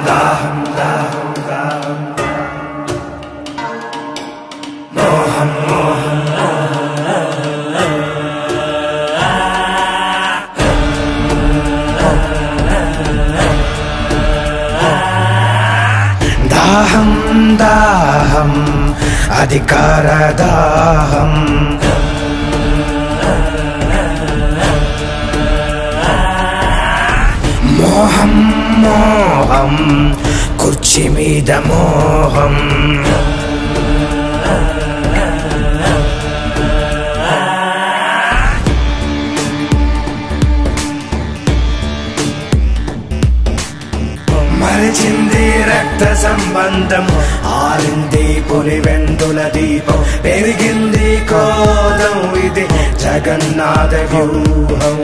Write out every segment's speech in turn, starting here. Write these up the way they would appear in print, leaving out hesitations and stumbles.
దాహం దాహం దాహం మోహం మోహం దాహం దాహం అధికార దాహం మోహం మోహం కుర్చీ మీద మోహం మరిచింది రక్త సంబంధం ఆరింది పులివెందుల దీపం పెరిగింది కోదం ఇది జగన్నాథ వ్యూహం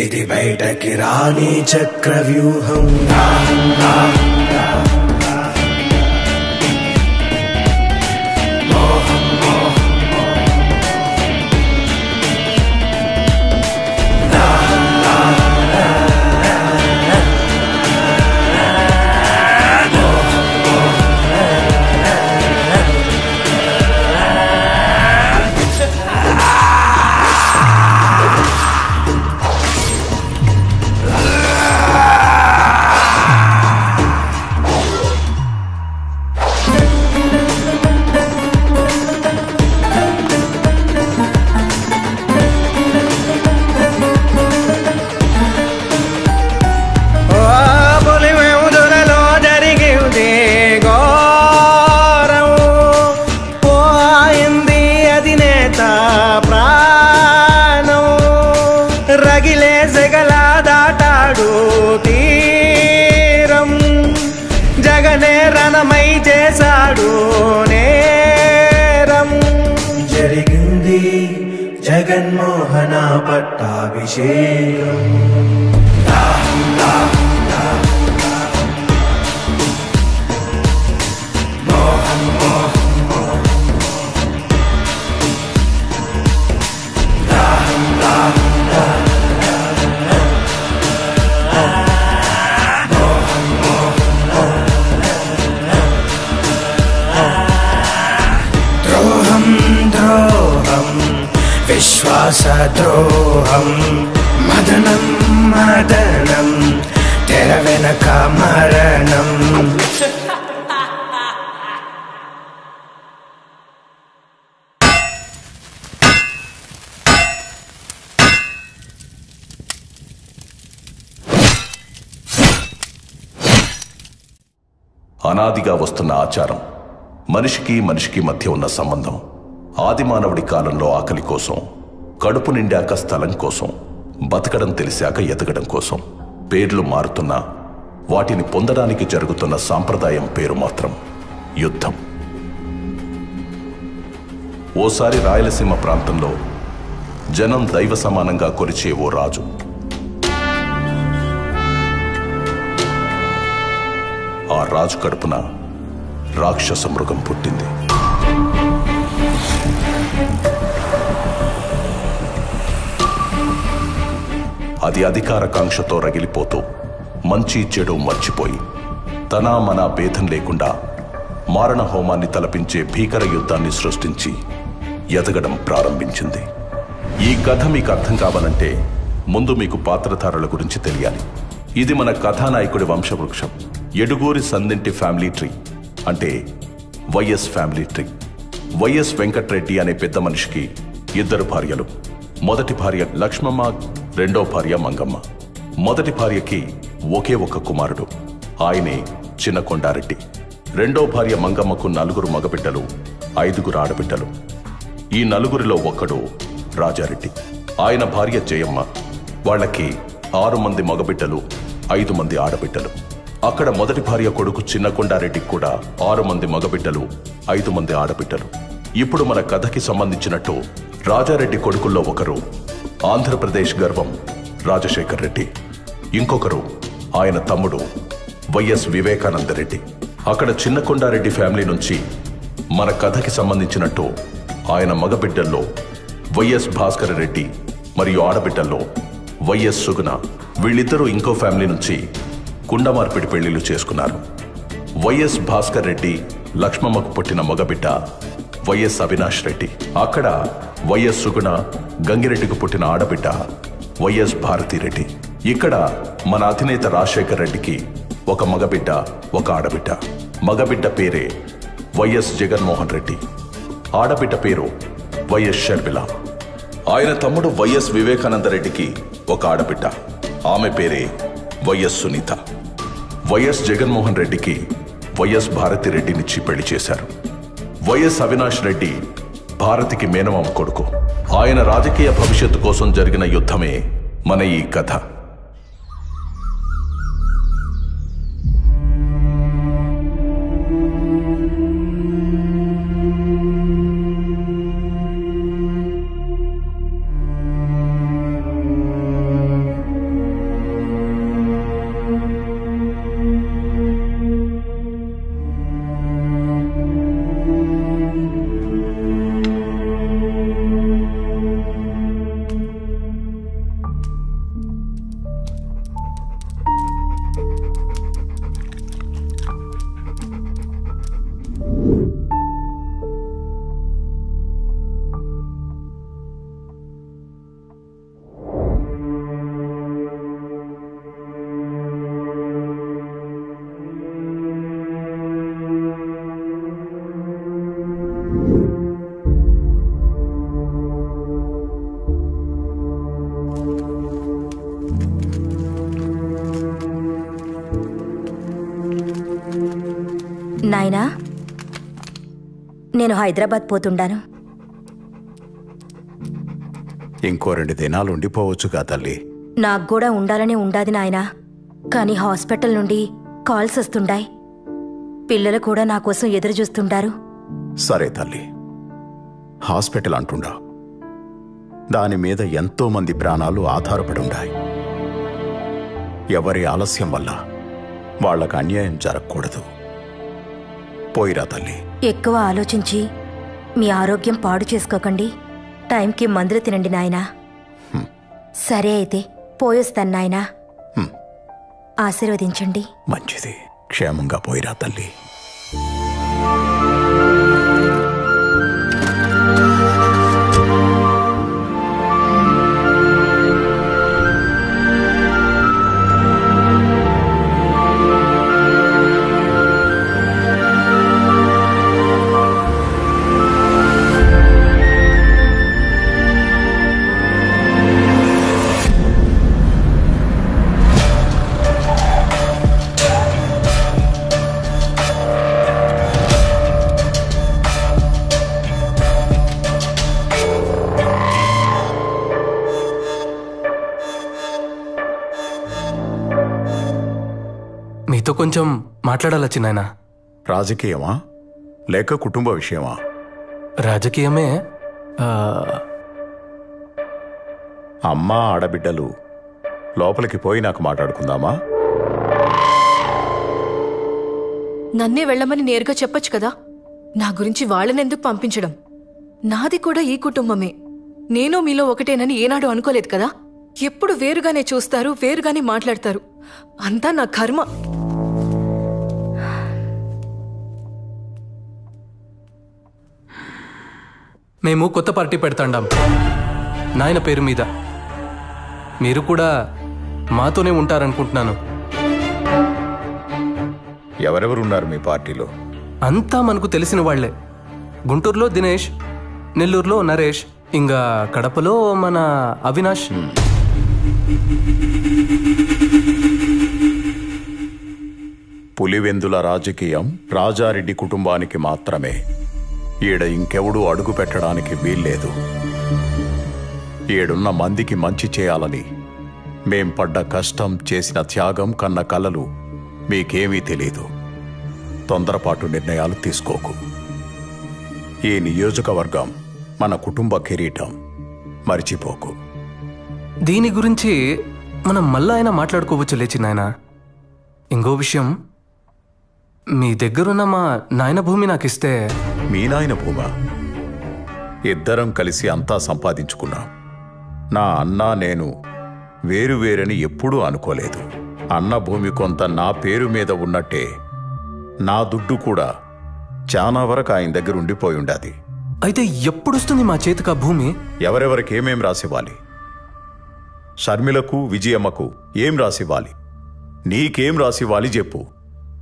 ఇది బయటకి రాని చక్ర వ్యూహం జరిగింది జగన్మోహన పట్టాభిషేకం మోహం మోహం విశ్వాస ద్రోహం మదనం మదనం తెర వెనక మరణం అనాదిగా వస్తున్న ఆచారం మనిషికి మనిషికి మధ్య ఉన్న సంబంధం ఆదిమానవుడి కాలంలో ఆకలి కోసం కడుపు నిండాక స్థలం కోసం బతకడం తెలిసాక ఎదగడం కోసం పేర్లు మారుతున్నా వాటిని పొందడానికి జరుగుతున్న సాంప్రదాయం పేరు మాత్రం యుద్ధం. ఓసారి రాయలసీమ ప్రాంతంలో జనం దైవ సమానంగా కొలిచే ఓ రాజు. ఆ రాజు కడుపున రాక్షస మృగం పుట్టింది. అది అధికారకాంక్షతో రగిలిపోతూ మంచి చెడు మర్చిపోయి తన మన భేదం లేకుండా మారణ హోమాన్ని తలపించే భీకర యుద్ధాన్ని సృష్టించి ఎదగడం ప్రారంభించింది. ఈ కథ మీకు అర్థం కావాలంటే ముందు మీకు పాత్రధారుల గురించి తెలియాలి. ఇది మన కథానాయకుడి వంశవృక్షం. ఎడుగూరి సందింటి ఫ్యామిలీ ట్రీ, అంటే YS family tree. YS Venkatreddy అనే పెద్ద మనిషికి 2 భార్యలు. మొదటి భార్య లక్ష్మమ్మ, రెండో భార్య మంగమ్మ. మొదటి భార్యకి ఒకే ఒక కుమారుడు, ఆయనే చిన్న కొండారెడ్డి. రెండో భార్య మంగమ్మకు 4 మగబిడ్డలు, 5 ఆడబిడ్డలు. ఈ 4 ఒక్కడు రాజారెడ్డి. ఆయన భార్య జయమ్మ. వాళ్ళకి 6 మంది మగబిడ్డలు, 5 మంది ఆడబిడ్డలు. అక్కడ మొదటి భార్య కొడుకు చిన్న కొండారెడ్డికి కూడా 6 మంది మగబిడ్డలు, 5 మంది ఆడబిడ్డలు. ఇప్పుడు మన కథకి సంబంధించినట్టు రాజారెడ్డి కొడుకుల్లో ఒకరు ఆంధ్రప్రదేశ్ గర్వం రాజశేఖర్ రెడ్డి, ఇంకొకరు ఆయన తమ్ముడు వైఎస్ వివేకానంద రెడ్డి. అక్కడ చిన్న కొండారెడ్డి ఫ్యామిలీ నుంచి మన కథకి సంబంధించినట్టు ఆయన మగబిడ్డల్లో వైఎస్ భాస్కర్ రెడ్డి మరియు ఆడబిడ్డల్లో వైఎస్ సుగుణ, వీళ్ళిద్దరూ ఇంకో ఫ్యామిలీ నుంచి కుండమార్పిడి పెళ్లిళ్ళు చేసుకున్నారు. వైఎస్ భాస్కర్ రెడ్డి లక్ష్మమ్మకు పుట్టిన మగబిడ్డ వైఎస్ అవినాష్ రెడ్డి. అక్కడ వైఎస్ సుగుణ గంగిరెడ్డికి పుట్టిన ఆడబిడ్డ వైఎస్ భారతిరెడ్డి. ఇక్కడ మన అధినేత రాజశేఖర్ రెడ్డికి ఒక మగబిడ్డ, ఒక ఆడబిడ్డ. మగబిడ్డ పేరే వైఎస్ జగన్మోహన్ రెడ్డి, ఆడబిడ్డ పేరు వైఎస్ షర్మిల. ఆయన తమ్ముడు వైఎస్ వివేకానంద రెడ్డికి ఒక ఆడబిడ్డ, ఆమె పేరే వైఎస్ సునీత. వైఎస్ జగన్మోహన్ రెడ్డికి వైఎస్ భారతిరెడ్డినిచ్చి పెళ్లి చేశారు. వైఎస్ అవినాష్ రెడ్డి భారతికి మేనమామ కొడుకు. ఆయన రాజకీయ భవిష్యత్తు కోసం జరిగిన యుద్ధమే మన ఈ కథ. నాయనా, నేను హైదరాబాద్ పోతుండాను. ఇంకో 2 దినాలు ఉండిపోవచ్చుగా తల్లి. నాకు కూడా ఉండాలనే ఉండాది నాయనా, కానీ హాస్పిటల్ నుండి కాల్స్ వస్తుండాయి. పిల్లలు కూడా నా కోసం ఎదురు చూస్తుండారు. సరే తల్లి, హాస్పిటల్ అంటుండా, దాని మీద ఎంతో మంది ప్రాణాలు ఆధారపడి ఉన్నాయి. ఎవరి ఆలస్యం వల్ల వాళ్లకు అన్యాయం జరగకూడదు. పోయిరా తల్లి. ఎక్కువ ఆలోచించి మీ ఆరోగ్యం పాడు చేసుకోకండి. టైంకి మందులు తినండి నాయనా. సరే అయితే పోయొస్తాను నాయనా. ఆశీర్వదించండి. మంచిది. క్షేమంగా పోయిరా తల్లి. మీతో కొంచెం మాట్లాడాలా చిన్నాయన? రాజకీయమా లేక కుటుంబ విషయమా? రాజకీయమే. అమ్మా ఆడబిడ్డలు లోపలికి పోయి నాకు మాట్లాడుకుందామా? నన్నే వెళ్ళమని నేరుగా చెప్పొచ్చు కదా. నా గురించి వాళ్ళనెందుకు పంపించడం? నాది కూడా ఈ కుటుంబమే. నేను మీలో ఒకటేనని ఏనాడు అనుకోలేదు కదా. ఎప్పుడు వేరుగానే చూస్తారు, వేరుగానే మాట్లాడతారు. అంతా నా కర్మ. మేము కొత్త పార్టీ పెడతాండాం నాయన పేరు మీద. మీరు కూడా మాతోనే ఉంటారనుకుంటున్నాను. ఎవరెవరున్నారు మీ పార్టీలో? అంతా మనకు తెలిసిన వాళ్లే. గుంటూరులో దినేష్, నెల్లూరులో నరేష్, ఇంకా కడపలో మన అవినాష్. పులివెందుల రాజకీయం రాజారెడ్డి కుటుంబానికి మాత్రమే. ఈడ ఇంకెవడూ అడుగు పెట్టడానికి వీల్లేదు. ఈడున్న మందికి మంచి చేయాలని మేం పడ్డ కష్టం, చేసిన త్యాగం, కన్న కలలు మీకేమీ తెలీదు. తొందరపాటు నిర్ణయాలు తీసుకోకు. ఈ నియోజకవర్గం మన కుటుంబ కిరీటం, మర్చిపోకు. దీని గురించి మనం మళ్ళా అయినా మాట్లాడుకోవచ్చు లేచి నాయన. ఇంకో విషయం, మీ దగ్గరున్న మా నాయన భూమి నాకిస్తే. మీ నాయన భూమా? ఇద్దరం కలిసి అంతా సంపాదించుకున్నాం. నా అన్న నేను వేరువేరని ఎప్పుడూ అనుకోలేదు. అన్న భూమి కొంత నా పేరు మీద ఉన్నట్టే నా దుడ్డు కూడా చాలా వరకు ఆయన దగ్గర ఉండిపోయి ఉండాది. అయితే ఎప్పుడొస్తుంది మా చేతికి ఆ భూమి? ఎవరెవరికి ఏమేం రాసివ్వాలి? షర్మిలకు, విజయమ్మకు ఏం రాసివ్వాలి? నీకేం రాసివ్వాలి చెప్పు.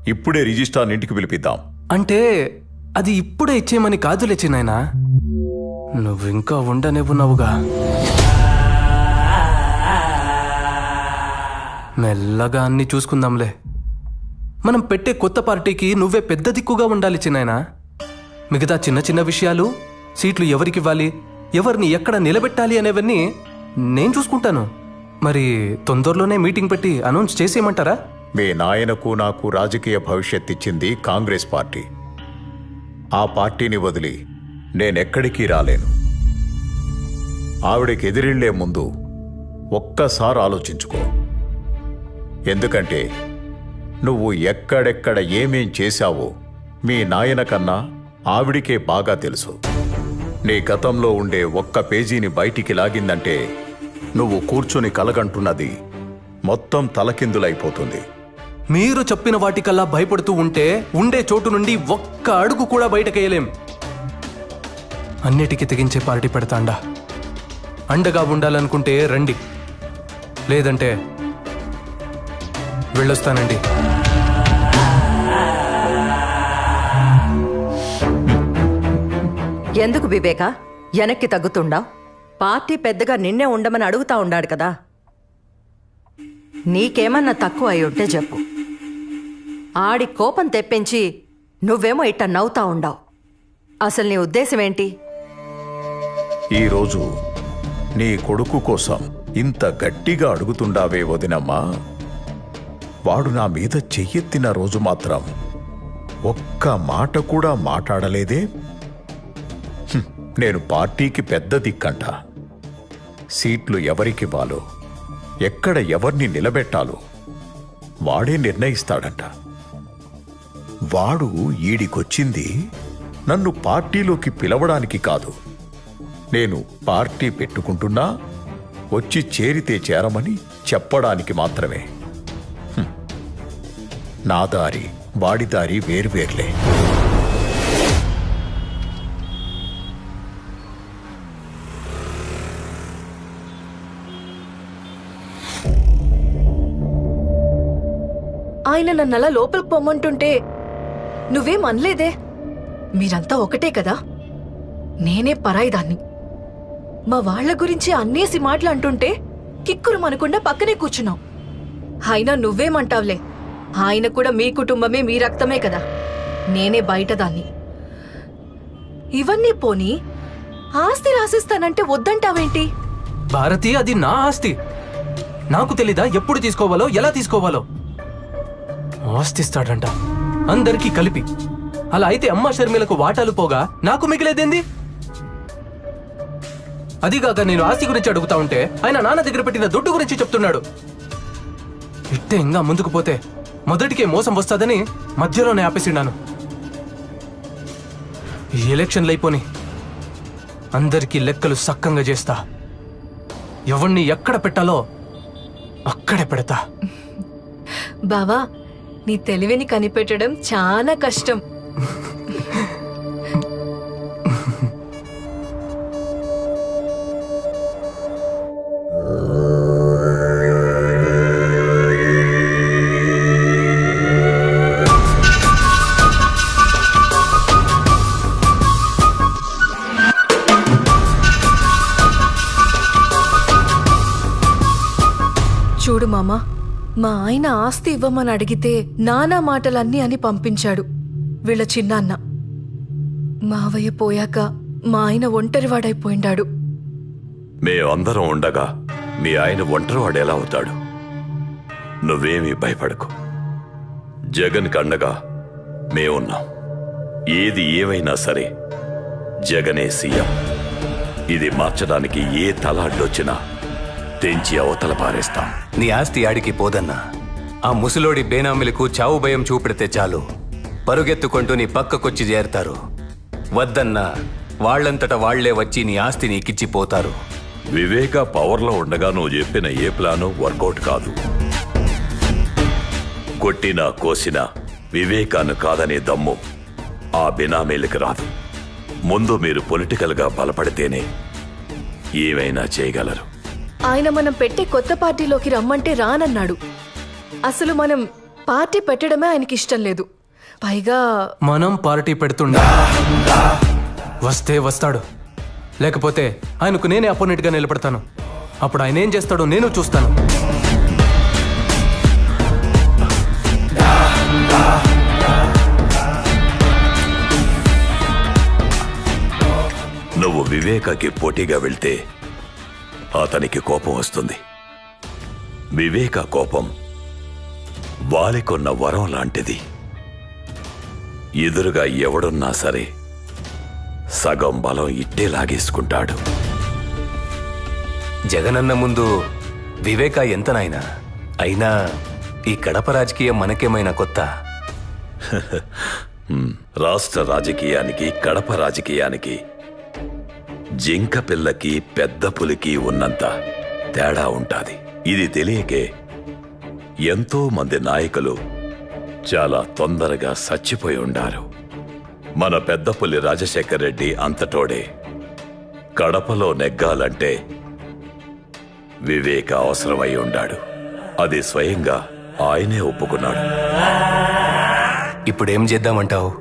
ఇప్పుడే రిజిస్ట్రార్ ఇంటికి పిలిపిద్దాం. అంటే అది ఇప్పుడే ఇచ్చేయమని కాదులే చిన్నాయనా, నువ్వింకా ఉండనివ్వున్నావుగా. మెల్లగా అన్ని చూసుకుందాంలే. మనం పెట్టే కొత్త పార్టీకి నువ్వే పెద్ద దిక్కుగా ఉండాలి చిన్నాయనా. మిగతా చిన్న చిన్న విషయాలు, సీట్లు ఎవరికివ్వాలి, ఎవరిని ఎక్కడ నిలబెట్టాలి అనేవన్నీ నేను చూసుకుంటాను. మరి తొందరలోనే మీటింగ్ పెట్టి అనౌన్స్ చేసేయమంటారా? మీ నాయనకు నాకు రాజకీయ భవిష్యత్ ఇచ్చింది కాంగ్రెస్ పార్టీ. ఆ పార్టీని వదిలి నేనెక్కడికి రాలేను. ఆవిడకి ఎదిరిళ్లే ముందు ఒక్కసారి ఆలోచించుకో. ఎందుకంటే నువ్వు ఎక్కడెక్కడ ఏమేం చేశావో మీ నాయన కన్నా ఆవిడికే బాగా తెలుసు. నీ గతంలో ఉండే ఒక్క పేజీని బయటికి లాగిందంటే నువ్వు కూర్చొని కలగంటున్నది మొత్తం తలకిందులైపోతుంది. మీరు చెప్పిన వాటికల్లా భయపడుతూ ఉంటే ఉండే చోటు నుండి ఒక్క అడుగు కూడా బయటకేయలేం. అన్నిటికీ తెగించే పార్టీ పెడతాండా. అండగా ఉండాలనుకుంటే రండి, లేదంటే వెళ్ళొస్తానండి. ఎందుకు వివేక వెనక్కి తగ్గుతుండావు? పార్టీ పెద్దగా నిన్నే ఉండమని అడుగుతా ఉండాడు కదా. నీకేమన్నా తక్కువ అయి ఉంటే చెప్పు. ఆడి కోపం తెప్పించి నువ్వేమో ఇట్ట నవ్వుతా ఉండావు. అసలు నీ ఉద్దేశం ఏంటి? ఈరోజు నీ కొడుకు కోసం ఇంత గట్టిగా అడుగుతుండావే వదినమ్మా. వాడు నా మీద చెయ్యెత్తిన రోజు మాత్రం ఒక్క మాట కూడా మాట్లాడలేదే. నేను పార్టీకి పెద్ద దిక్కంట. సీట్లు ఎవరికివ్వాలో, ఎక్కడ ఎవరిని నిలబెట్టాలో వాడే నిర్ణయిస్తాడంట. వాడు ఈడికొచ్చింది నన్ను పార్టీలోకి పిలవడానికి కాదు. నేను పార్టీ పెట్టుకుంటున్నా వచ్చి చేరితే చేరమని చెప్పడానికి మాత్రమే. నా దారి వాడి దారి వేర్వేర్లే. ఆయన నన్నలా లోపలికి పొమ్మంటుంటే నువ్వేం అనలేదే. మీరంతా ఒకటే కదా, నేనే పరాయిదాన్ని. మా వాళ్ల గురించి అన్నేసి మాటలు అంటుంటే కిక్కురు మనకుండా పక్కనే కూర్చున్నావు. అయినా నువ్వేమంటావులే, ఆయన కూడా మీ కుటుంబమే, మీ రక్తమే కదా. నేనే బయటదాన్ని. ఇవన్నీ పోనీ ఆస్తి రాసిస్తానంటే వద్దంటావేంటి? భారతి, అది నా ఆస్తి. నాకు తెలీదా ఎప్పుడు తీసుకోవాలో, ఎలా తీసుకోవాలో? ఆస్తిస్తాడంట అందరికీ కలిపి. అలా అయితే అమ్మ షర్మిలకు వాటాలు పోగా నాకు మిగిలేదేంది? అదిగాక నేను ఆస్తి గురించి అడుగుతా ఉంటే ఆయన నాన్న దగ్గర పెట్టిన దుడ్డు గురించి చెప్తున్నాడు. ఇట్టే ఇంకా ముందుకు పోతే మొదటికే మోసం వస్తాదని మధ్యలోనే ఆపేసిన్నాను. ఈ ఎలక్షన్లు అయిపోని అందరికీ లెక్కలు సక్కంగా చేస్తా. ఎవరిని ఎక్కడ పెట్టాలో అక్కడే పెడతా. బావా, నీ తెలివిని కనిపెట్టడం చాలా కష్టం. చూడు మామా, మా ఆయన ఆస్తి ఇవ్వమని అడిగితే నానా మాటలన్నీ అని పంపించాడు వీళ్ళ చిన్నాన్న. మావయ్య పోయాక మా ఆయన ఒంటరివాడైపోయిండాడు. మేమందరం ఉండగా మీ ఆయన ఒంటరివాడు ఎలా అవుతాడు? నువ్వేమీ భయపడకు. జగన్ కండగా మేమున్నాం. ఏది ఏమైనా సరే జగనే సీఎం. ఇది మార్చడానికి ఏ తల అడ్డొచ్చినా తెంచి అవతల పారేస్తాం. నీ ఆస్తి ఆడికి పోదన్నా. ఆ ముసలోడి బేనామిలకు చావు భయం చూపెడితే చాలు, పరుగెత్తుకుంటూ నీ పక్కకొచ్చి చేరతారు. వద్దన్నా వాళ్లంతట వాళ్లే వచ్చి నీ ఆస్తి నీకిచ్చిపోతారు. వివేక పవర్లో ఉండగా నువ్వు చెప్పిన ఏ ప్లాను వర్కౌట్ కాదు. కొట్టినా కోసినా వివేకాన్ని కాదనే దమ్ము ఆ బినామీలకి రాదు. ముందు మీరు పొలిటికల్గా బలపడితేనే ఏమైనా చేయగలరు. ఆయన మనం పెట్టే కొత్త పార్టీలోకి రమ్మంటే రానన్నాడు. అసలు మనం పార్టీ పెట్టడమే ఆయనకి ఇష్టం లేదు. పైగా మనం పార్టీ పెడుతుండా వస్తే వస్తాడు, లేకపోతే ఆయనకు నేనే అపోనెంట్గా నిలబడతాను. అప్పుడు ఆయన ఏం చేస్తాడో నేను చూస్తాను. నువ్వు వివేకకి పోటీగా వెళ్తే అతనికి కోపం వస్తుంది. వివేక కోపం వాలికొన్న వరం లాంటిది. ఎదురుగా ఎవడున్నా సరే సగం బలం ఇట్టే లాగేసుకుంటాడు. జగనన్న ముందు వివేక ఎంత నాయనా? అయినా ఈ కడప రాజకీయం మనకేమైనా కొత్త? రాష్ట్ర రాజకీయానికి కడప రాజకీయానికి జింక పిల్లకి పెద్ద పులికి ఉన్నంత తేడా ఉంటాది. ఇది తెలియకే ఎంతో మంది నాయకులు చాలా తొందరగా చచ్చిపోయి ఉండారు. మన పెద్ద పులి రాజశేఖర్ రెడ్డి అంతటోడే. కడపలో నెగ్గాలంటే వివేక అవసరమై ఉండాడు. అది స్వయంగా ఆయనే ఒప్పుకున్నాడు. ఇప్పుడేం చేద్దామంటావు?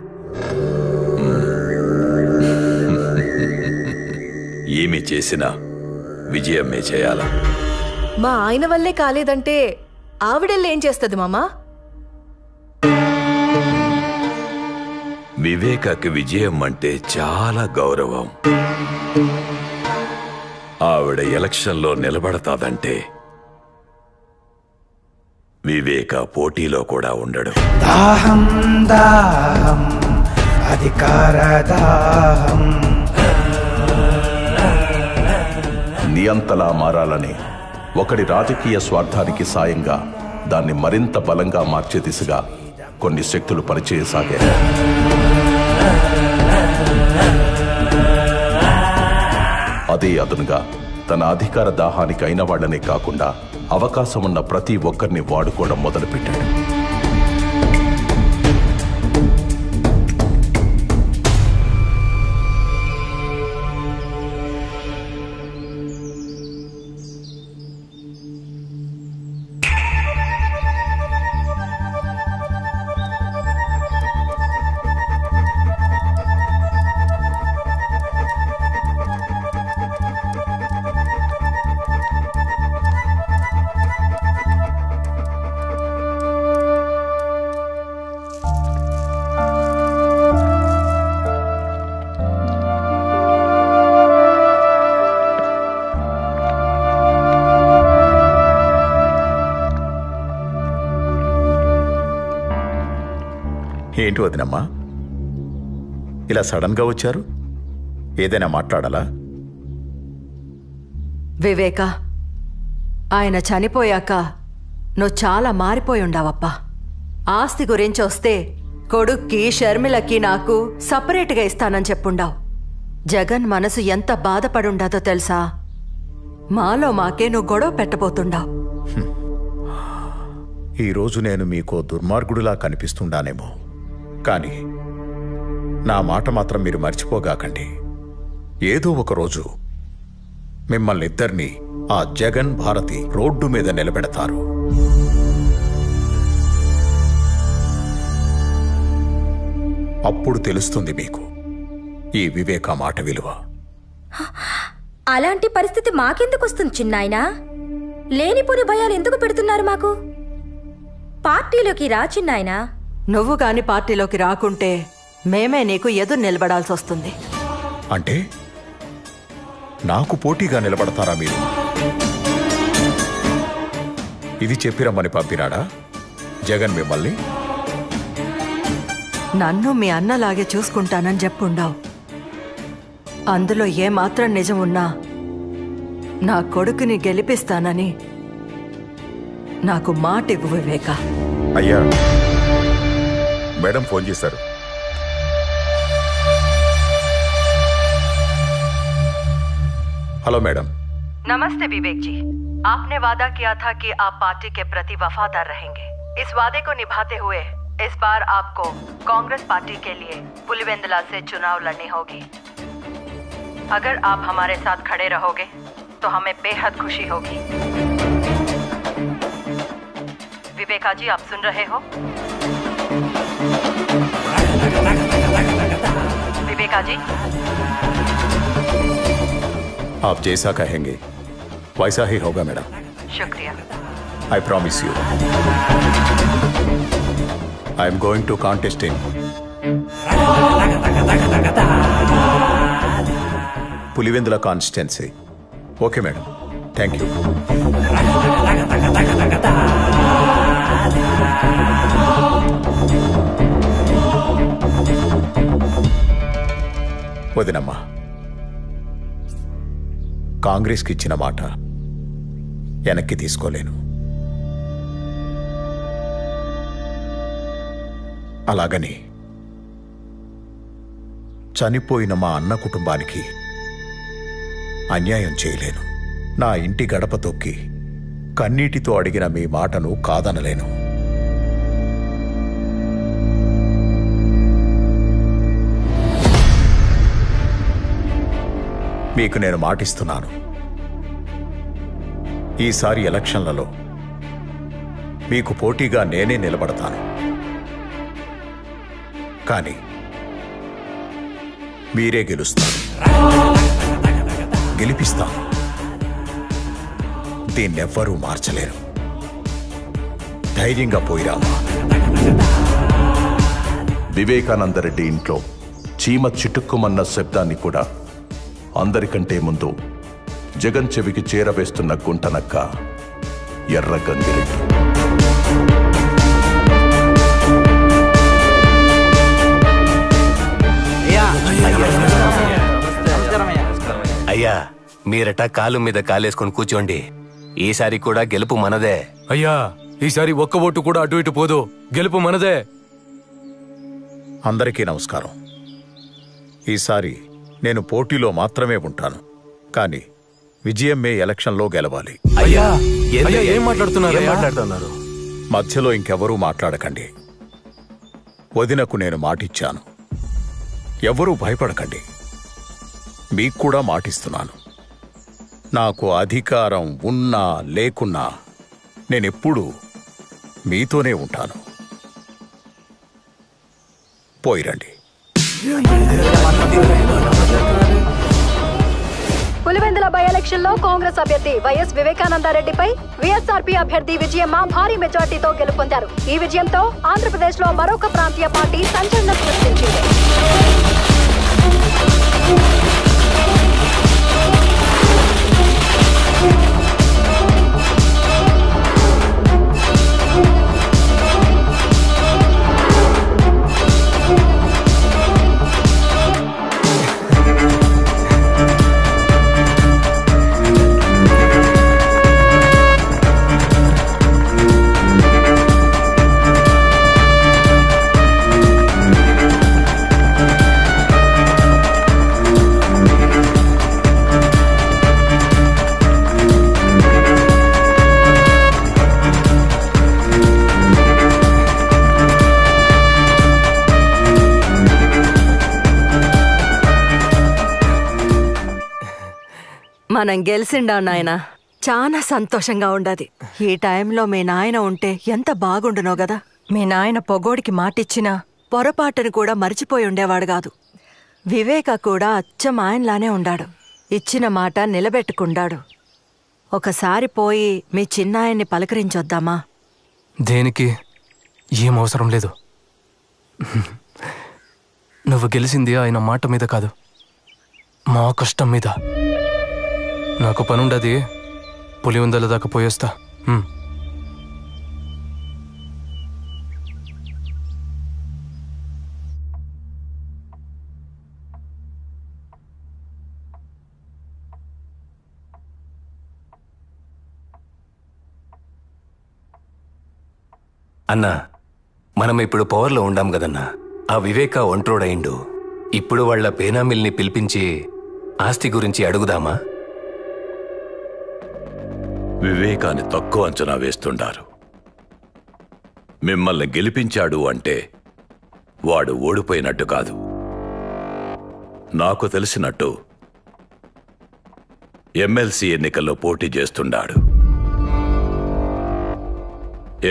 ఏమి చేసినా విజయమే చేయాలా? మా ఆయన వల్లే కాలేదంటే ఆవిడెళ్ళి ఏం చేస్తుంది మామా? వివేకకి విజయం అంటే చాలా గౌరవం. ఆవిడ ఎలక్షన్లో నిలబడతాదంటే వివేక పోటీలో కూడా ఉండడు. దాహం దాహం అధికార దాహం. నియంతలా మారాలని ఒకడి రాజకీయ స్వార్థానికి సాయంగా దాన్ని మరింత బలంగా మార్చే దిశగా కొన్ని శక్తులు పనిచేయసాగాయి. అదే అదునుగా తన అధికార దాహానికి అయిన వాళ్లనే కాకుండా అవకాశం ఉన్న ప్రతి ఒక్కరిని వాడుకోవడం మొదలుపెట్టాడు. ఏంటి వదినమ్మా, ఇలా సడన్గా వచ్చారు? ఏదైనా మాట్లాడాలా? వివేక, ఆయన చనిపోయాక నువ్వు చాలా మారిపోయి ఉండావప్పా. ఆస్తి గురించి వస్తే కొడుక్కి షర్మిలకి నాకు సపరేట్గా ఇస్తానని చెప్పుండావు. జగన్ మనసు ఎంత బాధపడుండాదో తెలుసా? మాలో మాకే నువ్వు గొడవ పెట్టబోతుండావు. ఈరోజు నేను మీకో దుర్మార్గుడిలా కనిపిస్తుండానేమో, కానీ నా మాట మాత్రం మీరు మర్చిపోగాకండి. ఏదో ఒకరోజు మిమ్మల్ని ఇద్దరినీ ఆ జగన్ భారతి రోడ్డు మీద నిలబెడతారు. అప్పుడు తెలుస్తుంది మీకు ఈ వివేక మాట విలువ. అలాంటి పరిస్థితి మాకెందుకు వస్తుంది చిన్నాయనా? లేనిపోని భయాలు ఎందుకు పెడుతున్నారు మాకు? పార్టీలోకి రా చిన్నాయనా. నువ్వు గాని పార్టీలోకి రాకుంటే మేమే నీకు ఎదురు నిలబడాల్సి వస్తుంది. అంటే నాకు పోటీగా నిలబడతారా మీరు? ఇది చెప్పిరమ్మని పంపినాడా జగన్ మిమ్మల్ని? నన్ను మీ అన్నలాగే చూసుకుంటానని చెప్పుండావు. అందులో ఏమాత్రం నిజం ఉన్నా నా కొడుకుని గెలిపిస్తానని నాకు మాట ఇవ్వు వివేక. అయ్యా, మేడం ఫోన్ చేశారు. హలో మేడం, नमस्ते विवेक जी। आपने वादा किया था कि आप पार्टी के प्रति वफादार रहेंगे। इस वादे को निभाते हुए इस बार आपको कांग्रेस पार्टी के लिए पुलिवेंदला से चुनाव लड़नी होगी। अगर आप हमारे साथ खड़े रहोगे तो हमें बेहद खुशी होगी। विवेका जी, आप सुन रहे हो? विवेका जी, आप जैसा कहेंगे वैसा ही होगा मैडम। शुक्रिया। I promise you. I am going to contest him. Pulivendula constituency. Okay, madam. Thank you. వదినమ్మా, కాంగ్రెస్కి ఇచ్చిన మాట వెనక్కి తీసుకోలేను. అలాగని చనిపోయిన మా అన్న కుటుంబానికి అన్యాయం చేయలేను. నా ఇంటి గడప తొక్కి కన్నీటితో అడిగిన మీ మాటను కాదనలేను. మీకు నేను మాటిస్తున్నాను, ఈసారి ఎలక్షన్లలో మీకు పోటీగా నేనే నిలబడతాను. కానీ మీరే గెలుస్తారు, గెలిపిస్తాను. దీన్నెవ్వరూ మార్చలేరు. ధైర్యంగా పోయిరామా. వివేకానందరెడ్డి ఇంట్లో చీమ చిటుక్కుమన్న శబ్దాన్ని కూడా అందరికంటే ముందు జగన్ చెవికి చేరవేస్తున్న గుంటనక్క ఎర్ర గంగిరెడ్డి. అయ్యా, మీరట కాలు మీద కాలేసుకొని కూర్చోండి. ఈసారి కూడా గెలుపు మనదే. అయ్యా, ఈసారి ఒక్క ఓటు కూడా అటు ఇటు పోదు, గెలుపు మనదే. అందరికీ నమస్కారం. ఈసారి నేను పోటీలో మాత్రమే ఉంటాను, కానీ విజయం మే ఎలక్షన్లో గెలవాలి. అయ్యా, ఏం మాట్లాడుతున్నారు? మధ్యలో ఇంకెవరూ మాట్లాడకండి. వదినకు నేను మాటిచ్చాను. ఎవరూ భయపడకండి. మీకు కూడా మాటిస్తున్నాను. నాకు అధికారం ఉన్నా లేకున్నా నేనెప్పుడూ మీతోనే ఉంటాను. పోయిరండి. పులివెందుల బై ఎలక్షన్ లో కాంగ్రెస్ అభ్యర్థి వైఎస్ వివేకానందరెడ్డిపై వైఎస్ఆర్పీ అభ్యర్థి విజయమ్మ భారీ మెజార్టీతో గెలుపొందారు. ఈ విజయంతో ఆంధ్రప్రదేశ్ లో మరొక ప్రాంతీయ పార్టీ సంచలనం సృష్టించింది. మనం గెలిచిండా నాయన, చాలా సంతోషంగా ఉండదు. ఈ టైంలో మీ నాయన ఉంటే ఎంత బాగుండునో గదా. మీ నాయన పొగోడికి మాటిచ్చినా పొరపాటును కూడా మర్చిపోయి ఉండేవాడు కాదు. వివేక కూడా అచ్చం ఆయనలానే ఉండాడు. ఇచ్చిన మాట నిలబెట్టుకుండాడు. ఒకసారి పోయి మీ చిన్నాయన్ని పలకరించొద్దామా? దేనికి? ఏం అవసరం లేదు. నువ్వు గెలిచింది ఆయన మాట మీద కాదు, మా కష్టం మీద. నాకు పనుండది, పులివెందుల దాకా పోయేస్తా. అన్నా, మనం ఇప్పుడు పవర్లో ఉండాం కదన్నా. ఆ వివేక ఒంట్రోడయిండు. ఇప్పుడు వాళ్ళ పేనామిల్ని పిలిపించి ఆస్తి గురించి అడుగుదామా? వివేకాన్ని తక్కువ అంచనా వేస్తుండారు. మిమ్మల్ని గెలిపించాడు అంటే వాడు ఓడిపోయినట్టు కాదు. నాకు తెలిసినట్టు ఎమ్మెల్సీ ఎన్నికల్లో పోటీ చేస్తుండాడు.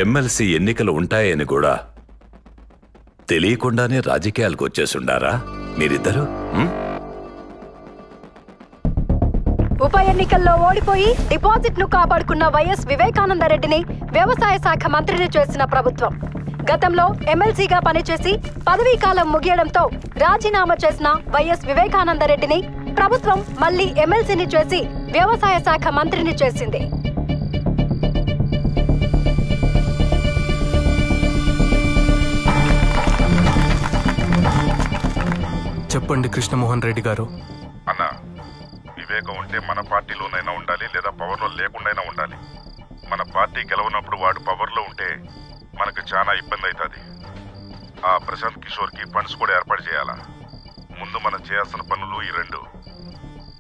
ఎమ్మెల్సీ ఎన్నికలు ఉంటాయని కూడా తెలియకుండానే రాజకీయాలకు వచ్చేసుండారా మీరిద్దరు? ఉప ఎన్నికల్లో ఓడిపోయి డిపాజిట్ ను కాపాడుకున్న వైఎస్ వివేకానందరెడ్డిని వ్యవసాయ శాఖ మంత్రిని చేసిన ప్రభుత్వం గతంలో ఎమ్మెల్సీగా పనిచేసి పదవీ కాలం ముగియడంతో రాజీనామా చేసిన వైఎస్ వివేకానందరెడ్డిని ప్రభుత్వం మళ్లీ ఎమ్మెల్సీని చేసి వ్యవసాయ శాఖ మంత్రిని చేసింది. చెప్పండి కృష్ణమోహన్ రెడ్డి గారు. అన్నా, వివేకం ఉంటే మన పార్టీలోనైనా ఉండాలి, లేదా పవర్లో లేకుండా ఉండాలి. మన పార్టీ గెలవనప్పుడు వాడు పవర్లో ఉంటే మనకు చాలా ఇబ్బంది అవుతుంది. ఆ ప్రశాంత్ కిషోర్కి ఫండ్స్ కూడా ఏర్పాటు చేయాలా. ముందు మనం చేయాల్సిన పనులు ఈ రెండు.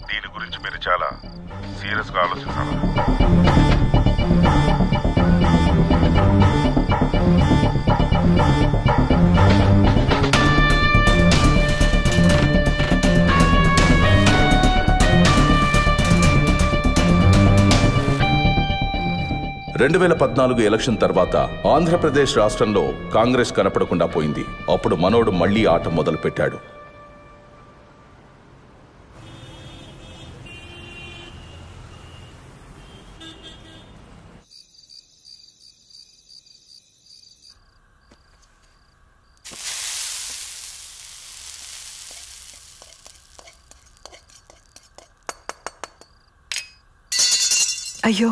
దీని గురించి మీరు చాలా సీరియస్గా ఆలోచించాలి. 2014 ఎలక్షన్ తర్వాత ఆంధ్రప్రదేశ్ రాష్ట్రంలో కాంగ్రెస్ కనపడకుండా పోయింది. అప్పుడు మనోడు మళ్లీ ఆట మొదలుపెట్టాడు. అయ్యో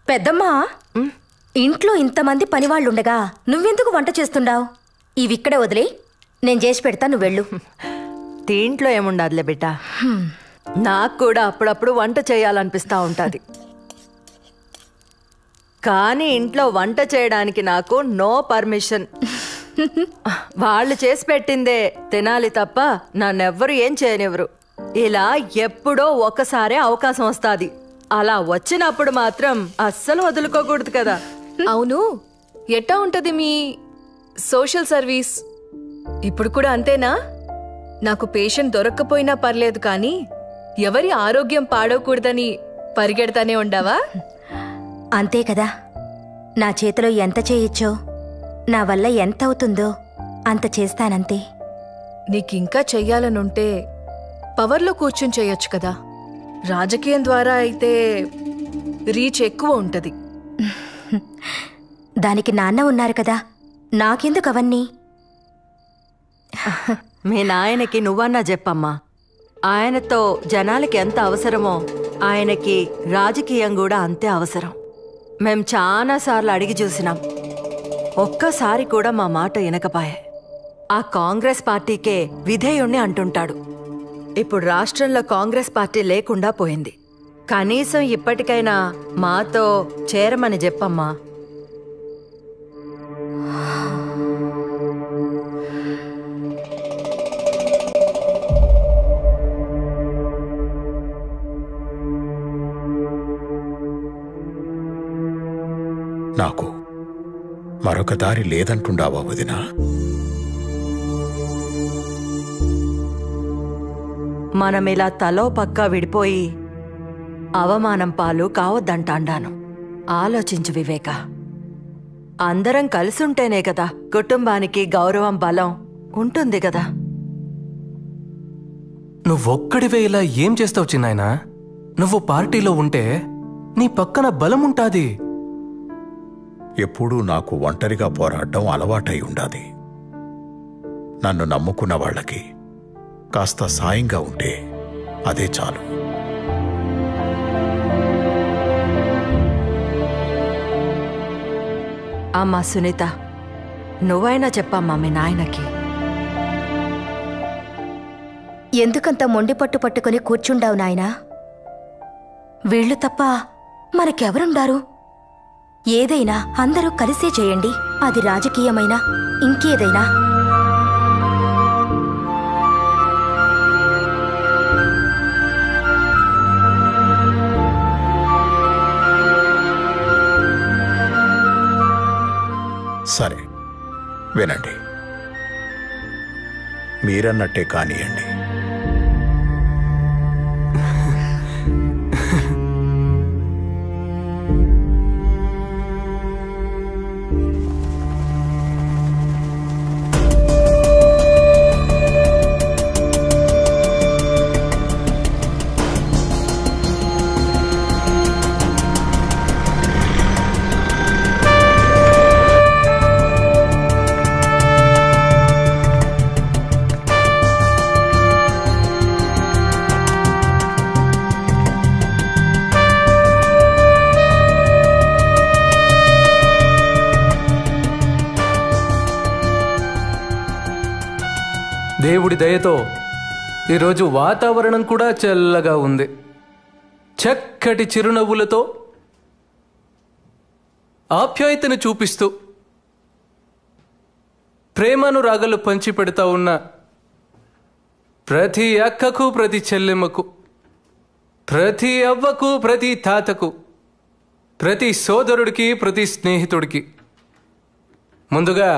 పెద్దమ్మా, ఇంట్లో ఇంతమంది పనివాళ్ళుండగా నువ్వెందుకు వంట చేస్తుండావు? ఇవిక్కడే వదిలే, నేను చేసి పెడతా, నువ్వు వెళ్ళు. దీంట్లో ఏముండదులే బిడ్డ, నాకు కూడా అప్పుడప్పుడు వంట చేయాలనిపిస్తూ ఉంటుంది. కానీ ఇంట్లో వంట చేయడానికి నాకు నో పర్మిషన్. వాళ్ళు చేసి పెట్టిందే తినాలి తప్ప నన్నెవ్వరు ఏం చేయనివ్వరు. ఇలా ఎప్పుడో ఒకసారే అవకాశం వస్తుంది. అలా వచ్చినప్పుడు మాత్రం అస్సలు వదులుకోకూడదు కదా. అవును, ఎట్టా ఉంటది మీ సోషల్ సర్వీస్? ఇప్పుడు కూడా అంతేనా? నాకు పేషెంట్ దొరక్కపోయినా పర్లేదు, కానీ ఎవరి ఆరోగ్యం పాడవకూడదని పరిగెడతానే ఉండవా? అంతే కదా, నా చేతిలో ఎంత చేయొచ్చో, నా వల్ల ఎంత అవుతుందో అంత చేస్తానంతే. నీకింకా చెయ్యాలనుంటే పవర్లో కూర్చుని చేయొచ్చు కదా. రాజకీయం ద్వారా అయితే రీచ్ ఎక్కువ ఉంటది. దానికి నాన్న ఉన్నారు కదా, నాకెందుకు అవన్నీ? మీ నాయనకి నువ్వన్నా చెప్పమ్మా. ఆయనతో జనాలకి ఎంత అవసరమో ఆయనకి రాజకీయం కూడా అంతే అవసరం. మేం చాలాసార్లు అడిగి చూసినాం, ఒక్కసారి కూడా మా మాట వినకపాయే. ఆ కాంగ్రెస్ పార్టీకే విధేయుణ్ణి అంటుంటాడు. ఇప్పుడు రాష్ట్రంలో కాంగ్రెస్ పార్టీ లేకుండా పోయింది. కనీసం ఇప్పటికైనా మాతో చేరమని చెప్పమ్మా. నాకు మరొక దారి లేదంటుండావా వదినా? మనమిలా తలో పక్కా విడిపోయి అవమానం పాలు కావద్దంటాండాను. ఆలోచించు వివేక, అందరం కలిసుంటేనే కదా కుటుంబానికి గౌరవం, బలం ఉంటుంది కదా. నువ్వొక్కడివే ఇలా ఏం చేస్తావు చిన్నాయనా? నువ్వు పార్టీలో ఉంటే నీ పక్కన బలం ఉంటాది. ఎప్పుడూ నాకు ఒంటరిగా పోరాడడం అలవాటై ఉండాది. నన్ను నమ్ముకున్న వాళ్ళకి కాస్త సాయంగా ఉంటే అదే చాలు. అమ్మా సునీత, నువ్వైనా చెప్పమ్మా మీ నాయనకి. ఎందుకంత మొండి పట్టు పట్టుకుని కూర్చుండావు నాయనా? వీళ్ళు తప్ప మనకెవరుండారు? ఏదైనా అందరూ కలిసే చేయండి, అది రాజకీయమైనా ఇంకేదైనా. సరే వినండి, మీరన్నట్టే కానియండి. దేవుడి దయతో ఈరోజు వాతావరణం కూడా చల్లగా ఉంది. చక్కటి చిరునవ్వులతో ఆప్యాయతను చూపిస్తూ ప్రేమానురాగాలు పంచిపెడతా ఉన్న ప్రతి అక్కకు, ప్రతి చెల్లెమ్మకు, ప్రతి అవ్వకు, ప్రతి తాతకు, ప్రతి సోదరుడికి, ప్రతి స్నేహితుడికి ముందుగా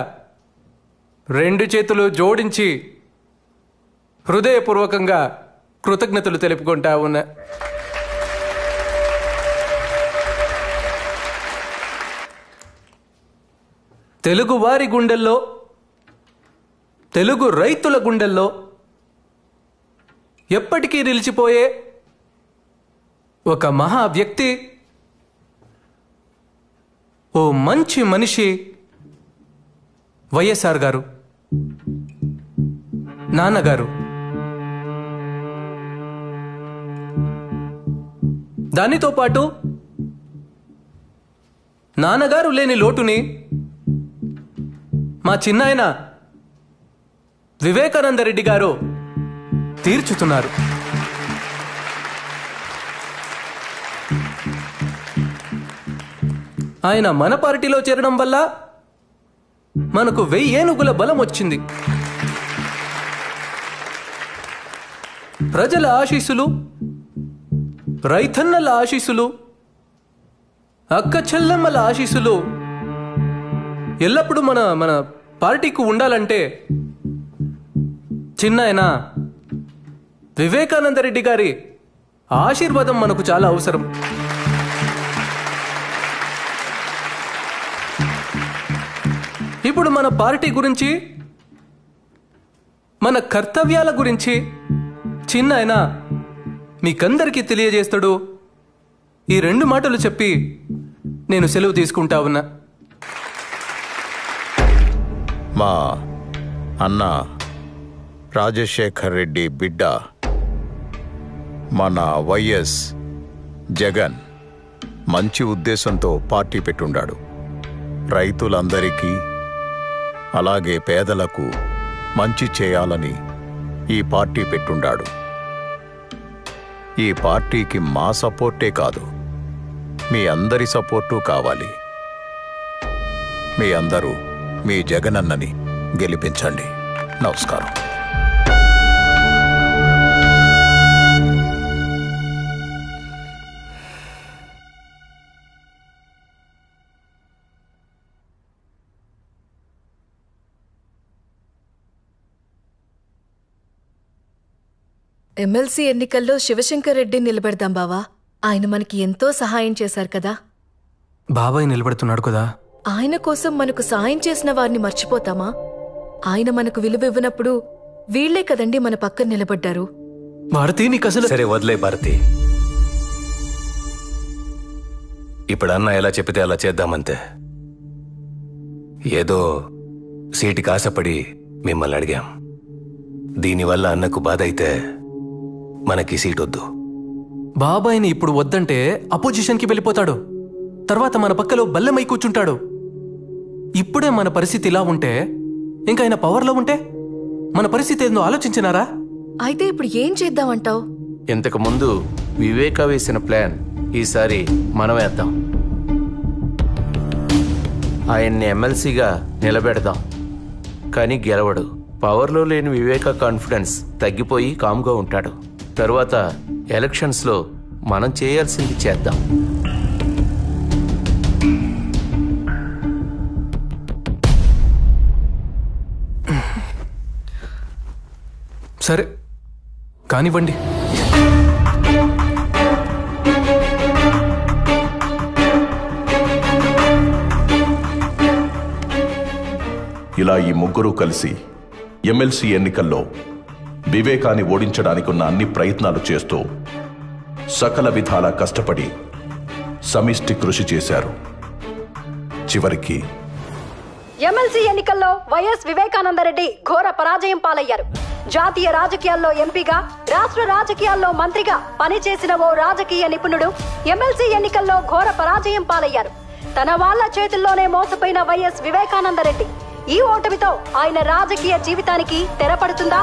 2 చేతులు జోడించి హృదయపూర్వకంగా కృతజ్ఞతలు తెలుపుకుంటా ఉన్నా. తెలుగు వారి గుండెల్లో, తెలుగు రైతుల గుండెల్లో ఎప్పటికీ నిలిచిపోయే ఒక మహా వ్యక్తి, ఓ మంచి మనిషి వైఎస్ఆర్ గారు, నాన్నగారు. దానితో పాటు నాన్నగారు లేని లోటుని మా చిన్నాయన వివేకానందరెడ్డి గారు తీర్చుతున్నారు. ఆయన మన పార్టీలో చేరడం వల్ల మనకు 1000 ఏనుగుల బలం వచ్చింది. ప్రజల ఆశీస్సులు, రైతన్నల ఆశీస్సులు, అక్క చెల్లెమ్మల ఆశీస్సులు ఎల్లప్పుడూ మన పార్టీకి ఉండాలంటే చిన్నాయన వివేకానందరెడ్డి గారి ఆశీర్వాదం మనకు చాలా అవసరం. ఇప్పుడు మన పార్టీ గురించి, మన కర్తవ్యాల గురించి చిన్నాయన మీకందరికీ తెలియజేస్తాడు. ఈ 2 మాటలు చెప్పి నేను సెలవు తీసుకుంటా ఉన్నా. మా అన్న రాజశేఖర్ రెడ్డి బిడ్డ మన వైఎస్ జగన్ మంచి ఉద్దేశంతో పార్టీ పెట్టుండాడు. రైతులందరికీ అలాగే పేదలకు మంచి చేయాలని ఈ పార్టీ పెట్టుండాడు. ఈ పార్టీకి మా సపోర్టే కాదు, మీ అందరి సపోర్టు కావాలి. మీ అందరూ మీ జగనన్నని గెలిపించండి. నమస్కారం. ఎమ్మెల్సీ ఎన్నికల్లో శివశంకర్ రెడ్డి నిలబెడదాం బావా. ఆయన మనకి ఎంతో సహాయం చేశారు కదా. బాబాయ్ నిలబడుతున్నాడు కదా. ఆయన కోసం మనకు సాయం చేసిన వారిని మర్చిపోతామా? ఆయన మనకు విలువ ఇవ్వనప్పుడు వీళ్లే కదండి మన పక్కన నిలబడ్డారు. భారతి నీకు అసలు... సరే వదిలే భారతి, ఇప్పుడు అన్న ఎలా చెప్పితే అలా చేద్దామంతే. ఏదో సీటుకి ఆశపడి మిమ్మల్ని అడిగాం. దీనివల్ల అన్నకు బాధ అయితే మనకి సీట్ వద్దు. బాబాయిని ఇప్పుడు వద్దంటే అపోజిషన్కి వెళ్ళిపోతాడు. తర్వాత మన పక్కలో బల్లెమై కూర్చుంటాడు. ఇప్పుడే మన పరిస్థితి ఇలా ఉంటే ఇంకా ఆయన పవర్లో ఉంటే మన పరిస్థితి ఏందో ఆలోచించినారా? అయితే ఇప్పుడు ఏం చేద్దామంటావు? ఇంతకు ముందు వివేక వేసిన ప్లాన్ ఈసారి మనం వేద్దాం. ఆయన్ని ఎమ్మెల్సీగా నిలబెడదాం, కానీ గెలవడు. పవర్లో లేని వివేక కాన్ఫిడెన్స్ తగ్గిపోయి కామ్గా ఉంటాడు. తరువాత ఎలక్షన్స్లో మనం చేయాల్సింది చేద్దాం. సరే కానివ్వండి. ఇలా ఈ ముగ్గురు కలిసి ఎమ్మెల్సీ ఎన్నికల్లో వివేకాన్ని ఓడించడానికి ఉన్న అన్ని ప్రయత్నాలు చేస్తూ సకల విధాలా కష్టపడి సమిష్టి కృషి చేశారు. చివరికి ఎమ్మెల్సీ ఎన్నికల్లో వైఎస్ వివేకానందరెడ్డి ఘోర పరాజయం పాలయ్యారు. జాతీయ రాజకీయాల్లో ఎంపీగా, రాష్ట్ర రాజకీయాల్లో మంత్రిగా పనిచేసిన ఓ రాజకీయ నిపుణుడు ఎమ్మెల్సీ ఎన్నికల్లో ఘోర పరాజయం పాలయ్యారు. తన వాళ్ల చేతుల్లోనే మోసపోయిన వైఎస్ వివేకానందరెడ్డి ఈ ఓటమితో ఆయన రాజకీయ జీవితానికి తెరపడుతుందా?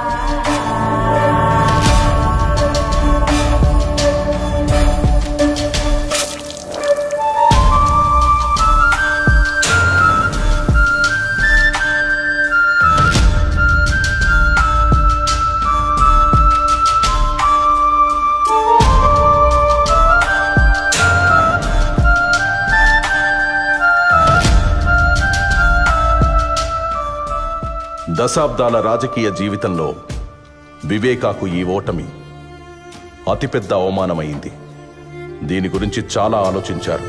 దశాబ్దాల రాజకీయ జీవితంలో వివేకాకు ఈ ఓటమి అతిపెద్ద అవమానమైంది. దీని గురించి చాలా ఆలోచించారు.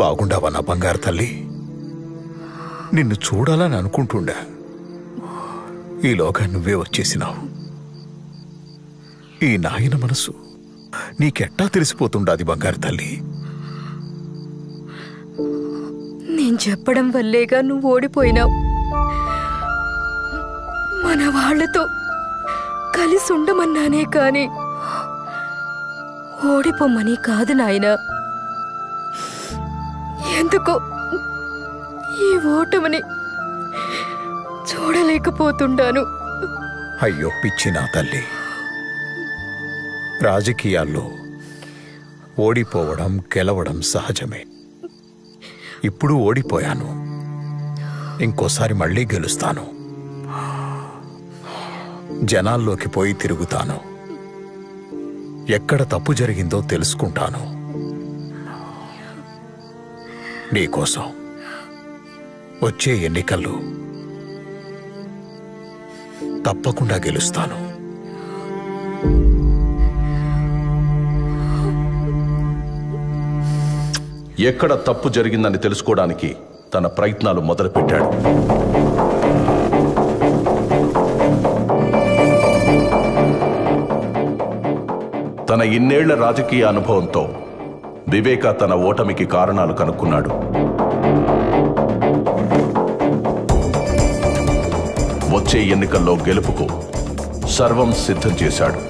బాగుండావా నా బంగారు తల్లి? నిన్ను చూడాలని అనుకుంటుండా, ఈలోగా నువ్వే వచ్చేసినావు. ఈ నాయన మనసు నీకెట్టా తెలిసిపోతుండాది బంగారు తల్లి? నేను చెప్పడం వల్లేగా నువ్వు ఓడిపోయినావు. మన వాళ్లతో కలిసి ఉండమన్నానే కాని ఓడిపోమని కాదు నాయనా. ఎందుకో ఈ ఓటమిని చూడలేకపోతుండాను. అయ్యో పిచ్చి నా తల్లి, రాజకీయాల్లో ఓడిపోవడం గెలవడం సహజమే. ఇప్పుడు ఓడిపోయాను, ఇంకోసారి మళ్ళీ గెలుస్తాను. జనాల్లోకి పోయి తిరుగుతాను, ఎక్కడ తప్పు జరిగిందో తెలుసుకుంటాను. నీకోసం వచ్చే ఎన్నికల్లో తప్పకుండా గెలుస్తాను. ఎక్కడ తప్పు జరిగిందని తెలుసుకోవడానికి తన ప్రయత్నాలు మొదలుపెట్టాడు. తన ఇన్నేళ్ల రాజకీయ అనుభవంతో వివేక తన ఓటమికి కారణాలు కనుక్కున్నాడు. వచ్చే ఎన్నికల్లో గెలుపుకు సర్వం సిద్ధం చేశాడు.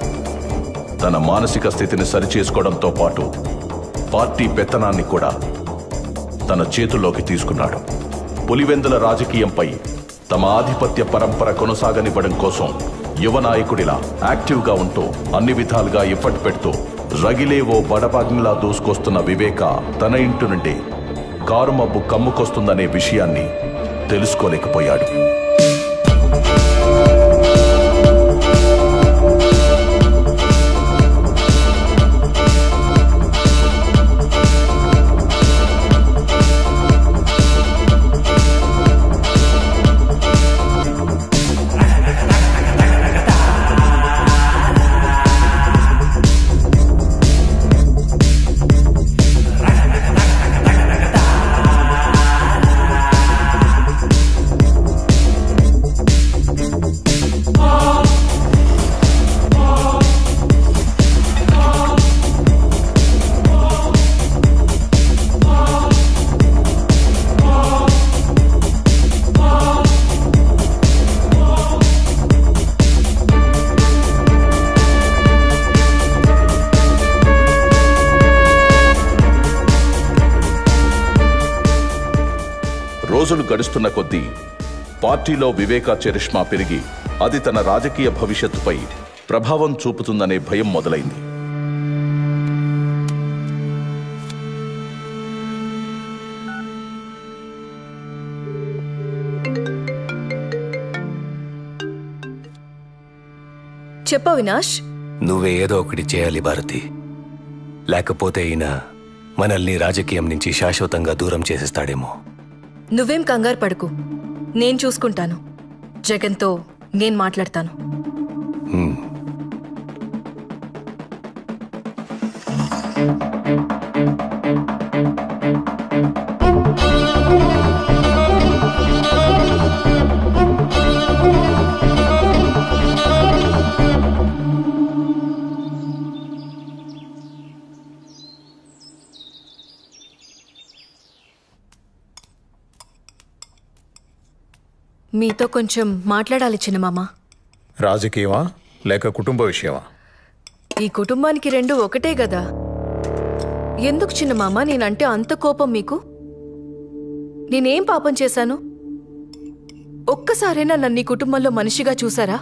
తన మానసిక స్థితిని సరిచేసుకోవడంతో పాటు పార్టీ పెత్తనాన్ని కూడా తన చేతుల్లోకి తీసుకున్నాడు. పులివెందుల రాజకీయంపై తమ ఆధిపత్య పరంపర కొనసాగనివ్వడం కోసం యువ నాయకుడిలా యాక్టివ్గా ఉంటూ అన్ని విధాలుగా ఎఫర్ట్ పెడుతూ రగిలే ఓ బడబాగ్నిలా దూసుకొస్తున్న వివేక తన ఇంటి నుండి కారు మబ్బు కమ్ముకొస్తుందనే విషయాన్ని తెలుసుకోలేకపోయాడు. రోజులు గడుస్తున్న కొద్దీ పార్టీలో వివేకా చరిష్మా పెరిగి అది తన రాజకీయ భవిష్యత్తుపై ప్రభావం చూపుతుందనే భయం మొదలైంది. చెప్ప అవినాష్, నువ్వే ఏదో ఒకటి చేయాలి భారతి. లేకపోతే ఈయన మనల్ని రాజకీయం నుంచి శాశ్వతంగా దూరం చేసేస్తాడేమో. నువ్వేం కంగారు పడుకు, నేను చూసుకుంటాను. జగన్తో నేను మాట్లాడతాను. మీతో కొంచెం మాట్లాడాలి చిన్నమామ. రాజకీయమా లేక కుటుంబ విషయమా? ఈ కుటుంబానికి రెండు ఒకటే గదా. ఎందుకు చిన్నమామ నేనంటే అంత కోపం మీకు? నేనేం పాపం చేశాను? ఒక్కసారైనా నన్ను ఈ కుటుంబంలో మనిషిగా చూసారా?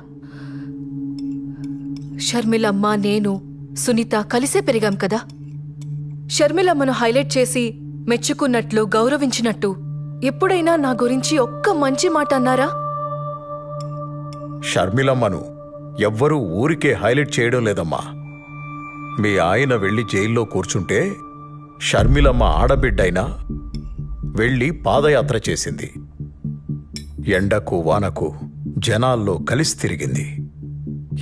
షర్మిలమ్మ, నేను, సునీత కలిసే పెరిగాం కదా. షర్మిలమ్మను హైలైట్ చేసి మెచ్చుకున్నట్లు, గౌరవించినట్టు ఎప్పుడైనా నా గురించి ఒక్క మంచి మాట అన్నారా? షర్మిలమ్మను ఎవ్వరూ ఊరికే హైలైట్ చేయడం లేదమ్మా. మీ ఆయన వెళ్లి జైల్లో కూర్చుంటే షర్మిలమ్మ ఆడబిడ్డైనా వెళ్లి పాదయాత్ర చేసింది. ఎండకు వానకు జనాల్లో కలిసి తిరిగింది.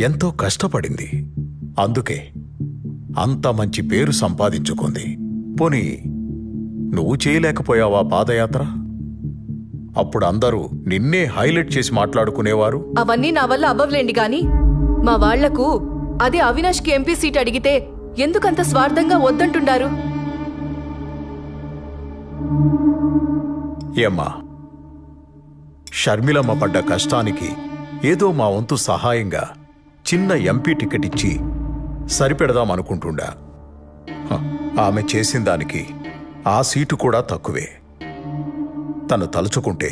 ఎంతో కష్టపడింది. అందుకే అంత మంచి పేరు సంపాదించుకుంది. పోనీ నువ్వు చేయలేకపోయావా పాదయాత్ర? అప్పుడు అందరూ నిన్నే హైలైట్ చేసి మాట్లాడుకునేవారు. అవన్నీ నా వల్ల అవ్వలేండి గాని మా వాళ్లకు అదే అవినాష్కి ఎంపీ సీట్ అడిగితే ఎందుకంత స్వార్థంగా వద్దంటున్నారు? ఏమ్మా, షర్మిలమ్మ పడ్డ కష్టానికి ఏదో మా వంతు సహాయంగా చిన్న ఎంపీ టికెట్ ఇచ్చి సరిపెడదామనుకుంటుండా. ఆమె చేసిన దానికి ఆ సీటు కూడా తక్కువే. తను తలుచుకుంటే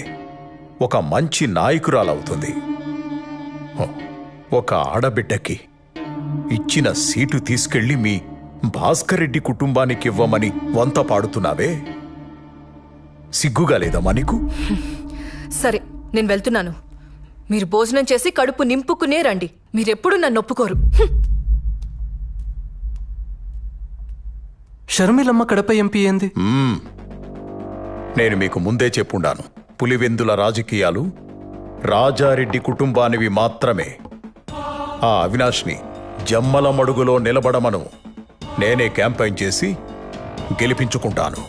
ఒక మంచి నాయకురాలవుతుంది. ఒక ఆడబిడ్డకి ఇచ్చిన సీటు తీసుకెళ్లి మీ భాస్కర్ రెడ్డి కుటుంబానికి ఇవ్వమని వంత పాడుతున్నావే, సిగ్గుగా లేదమ్మా నీకు? సరే, నేను వెళ్తున్నాను. మీరు భోజనం చేసి కడుపు నింపుకునే రండి. మీరెప్పుడు నన్ను ఒప్పుకోరు. షర్మిలమ్మ కడప ఎంపీ ఏంది? నేను మీకు ముందే చెప్పుండాను, పులివెందుల రాజకీయాలు రాజారెడ్డి కుటుంబానివి మాత్రమే. ఆ అవినాష్ని జమ్మల మడుగులో నిలబడమను నేనే క్యాంపెయిన్ చేసి గెలిపించుకుంటాను.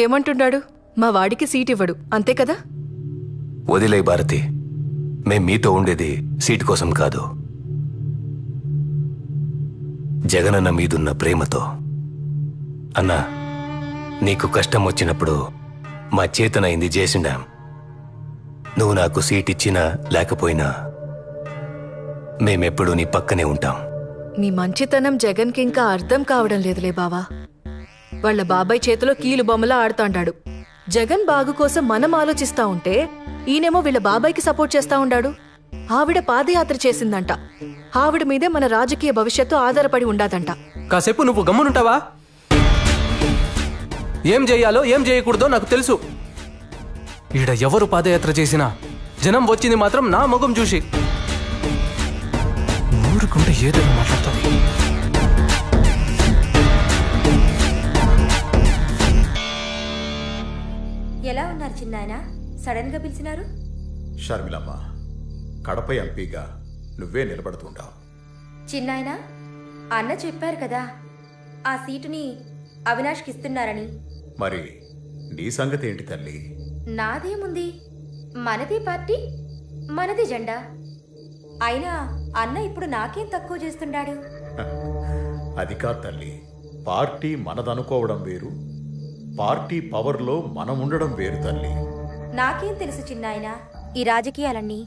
ఏమంటున్నాడు? మా వాడికి సీట్ ఇవ్వడు, అంతే కదా? వదిలే భారతి, మేం మీతో ఉండేది సీటు కోసం కాదు, జగనన్న మీదున్న ప్రేమతో. అన్నా, నీకు కష్టం వచ్చినప్పుడు మా చేతనైంది చేసిండాం. నువ్వు నాకు సీట్ ఇచ్చినా లేకపోయినా మేమెప్పుడూ నీ పక్కనే ఉంటాం. మీ మంచితనం జగన్కి ఇంకా అర్థం కావడం లేదులే బావా. వాళ్ళ బాబాయ్ చేతిలో కీలు బొమ్మలా ఆడుతాండాడు. జగన్ బాగు కోసం మనం ఆలోచిస్తా ఉంటే ఈయనేమో వీళ్ళ బాబాయ్కి సపోర్ట్ చేస్తా ఉండాడు. ఆవిడ పాదయాత్ర చేసిందంట. ఆవిడ మీదే మన రాజకీయ భవిష్యత్తు ఆధారపడి ఉండాదంట. కాసేపు నువ్వు గమ్మునుంటావా? ఏం చేయాలో ఏం చేయకూడదో నాకు తెలుసు. ఈడ ఎవరు పాదయాత్ర చేసినా జనం వచ్చింది మాత్రం నా ముఖం చూసి. ఊరుకుంటే ఏదైనా మాట్లాడుతుంది. ఎలా ఉన్నారు చిన్నాయన? సడన్ గా పిలిచినారు? షర్మిలమ్మ, కడప ఎంపీగా నువ్వే నిలబడుతుంటావు. చిన్నాయన, అన్న చెప్పారు కదా ఆ సీటుని అవినాష్కి ఇస్తున్నారని. మరి నీ సంగతి ఏంటి తల్లి? నాదేముంది, మనది పార్టీ, మనది జెండా. అయినా అన్న ఇప్పుడు నాకేం తక్కువ చేస్తుండాడు? అది కాదు తల్లి, పార్టీ మనదనుకోవడం వేరు, పార్టీ పవర్లో మనం ఉండడం వేరు తల్లి. నాకేం తెలుసు చిన్నాయన ఈ రాజకీయాలన్నీ?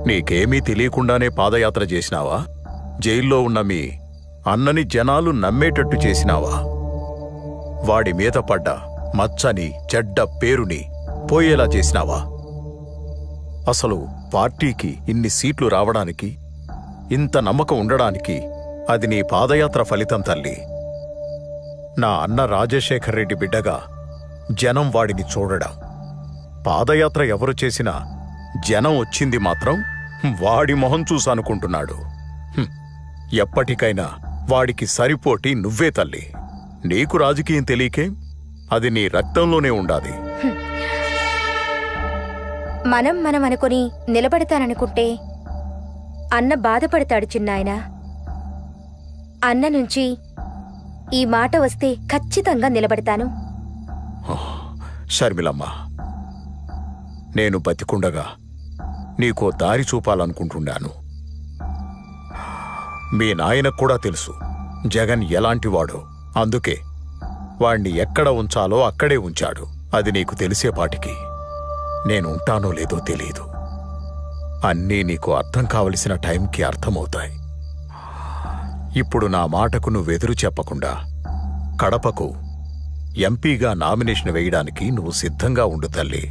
నీకేమీ తెలియకుండానే పాదయాత్ర చేసినావా? జైల్లో ఉన్న మీ అన్నని జనాలు నమ్మేటట్టు చేసినావా? వాడి మీద పడ్డ మచ్చని చెడ్డ పేరుని పోయేలా చేసినావా? అసలు పార్టీకి ఇన్ని సీట్లు రావడానికి, ఇంత నమ్మకం ఉండడానికి అది నీ పాదయాత్ర ఫలితం తల్లి. నా అన్న రాజశేఖర్ రెడ్డి బిడ్డగా జనం వాడిని చూడడం. పాదయాత్ర ఎవరు చేసినా జనం వచ్చింది మాత్రం వాడి మొహం చూసనుకుంటున్నాడు. ఎప్పటికైనా వాడికి సరిపోటి నువ్వే తల్లి. నీకు రాజకీయం తెలియకే, అది నీ రక్తంలోనే ఉండాది. మనం అనుకుని నిలబడతాననుకుంటే అన్న బాధపడతాడు చిన్నాయన. అన్న నుంచి ఈ మాట వస్తే ఖచ్చితంగా నిలబడతాను. షర్మిలమ్మ, నేను బతికుండగా నీకో దారి చూపాలనుకుంటున్నాను. మీ నాయనకు కూడా తెలుసు జగన్ ఎలాంటివాడో. అందుకే వాణ్ణి ఎక్కడ ఉంచాలో అక్కడే ఉంచాడు. అది నీకు తెలిసేపాటికి నేను ఉంటానో లేదో తెలీదు. అన్నీ నీకు అర్థం కావలసిన టైంకి అర్థమవుతాయి. ఇప్పుడు నా మాటకు నువ్వెదురు చెప్పకుండా కడపకు ఎంపీగా నామినేషన్ వేయడానికి నువ్వు సిద్ధంగా ఉండు తల్లి.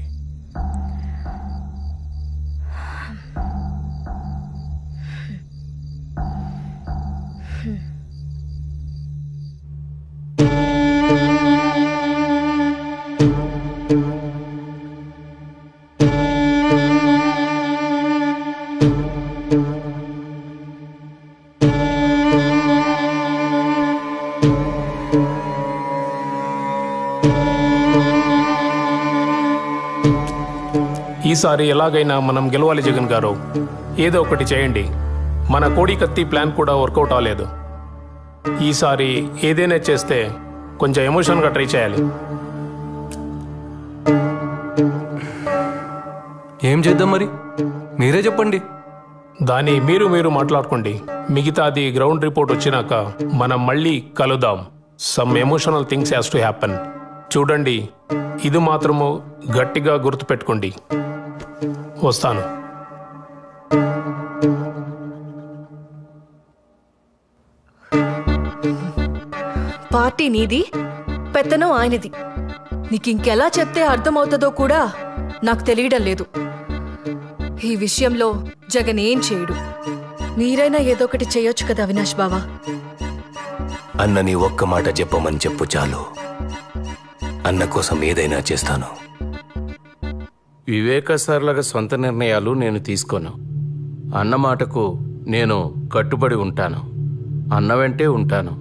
ఈసారి ఎలాగైనా మనం గెలవాలి జగన్ గారు. ఏదో ఒకటి చేయండి. మన కోడికత్తి ప్లాన్ కూడా వర్కౌట్ అవ్వలేదు. ఈసారి ఏదైనా చేస్తే కొంచెం ఎమోషన్గా ట్రై చేయాలి. ఏం చేద్దాం మరి? మీరే చెప్పండి. దాన్ని మీరు మాట్లాడుకోండి. మిగతాది గ్రౌండ్ రిపోర్ట్ వచ్చినాక మనం మళ్ళీ కలుద్దాం. Some emotional things has to happen. చూడండి, ఇది మాత్రము గట్టిగా గుర్తుపెట్టుకోండి. వస్తాను. పార్టీ నీది, పెత్తనం ఆయనది. నీకింకెలా చెప్తే అర్థమవుతుందో కూడా నాకు తెలియడం లేదు. ఈ విషయంలో జగన్ ఏం చేయడు. మీరైనా ఏదో ఒకటి చేయొచ్చు కదా అవినాష్ బావా. అన్నని ఒక్క మాట చెప్పమని చెప్పు చాలు. అన్న కోసం ఏదైనా చేస్తాను. వివేక సార్లాగా సొంత నిర్ణయాలు నేను తీసుకోను. అన్న మాటకు నేను కట్టుబడి ఉంటాను. అన్న వెంటే ఉంటాను.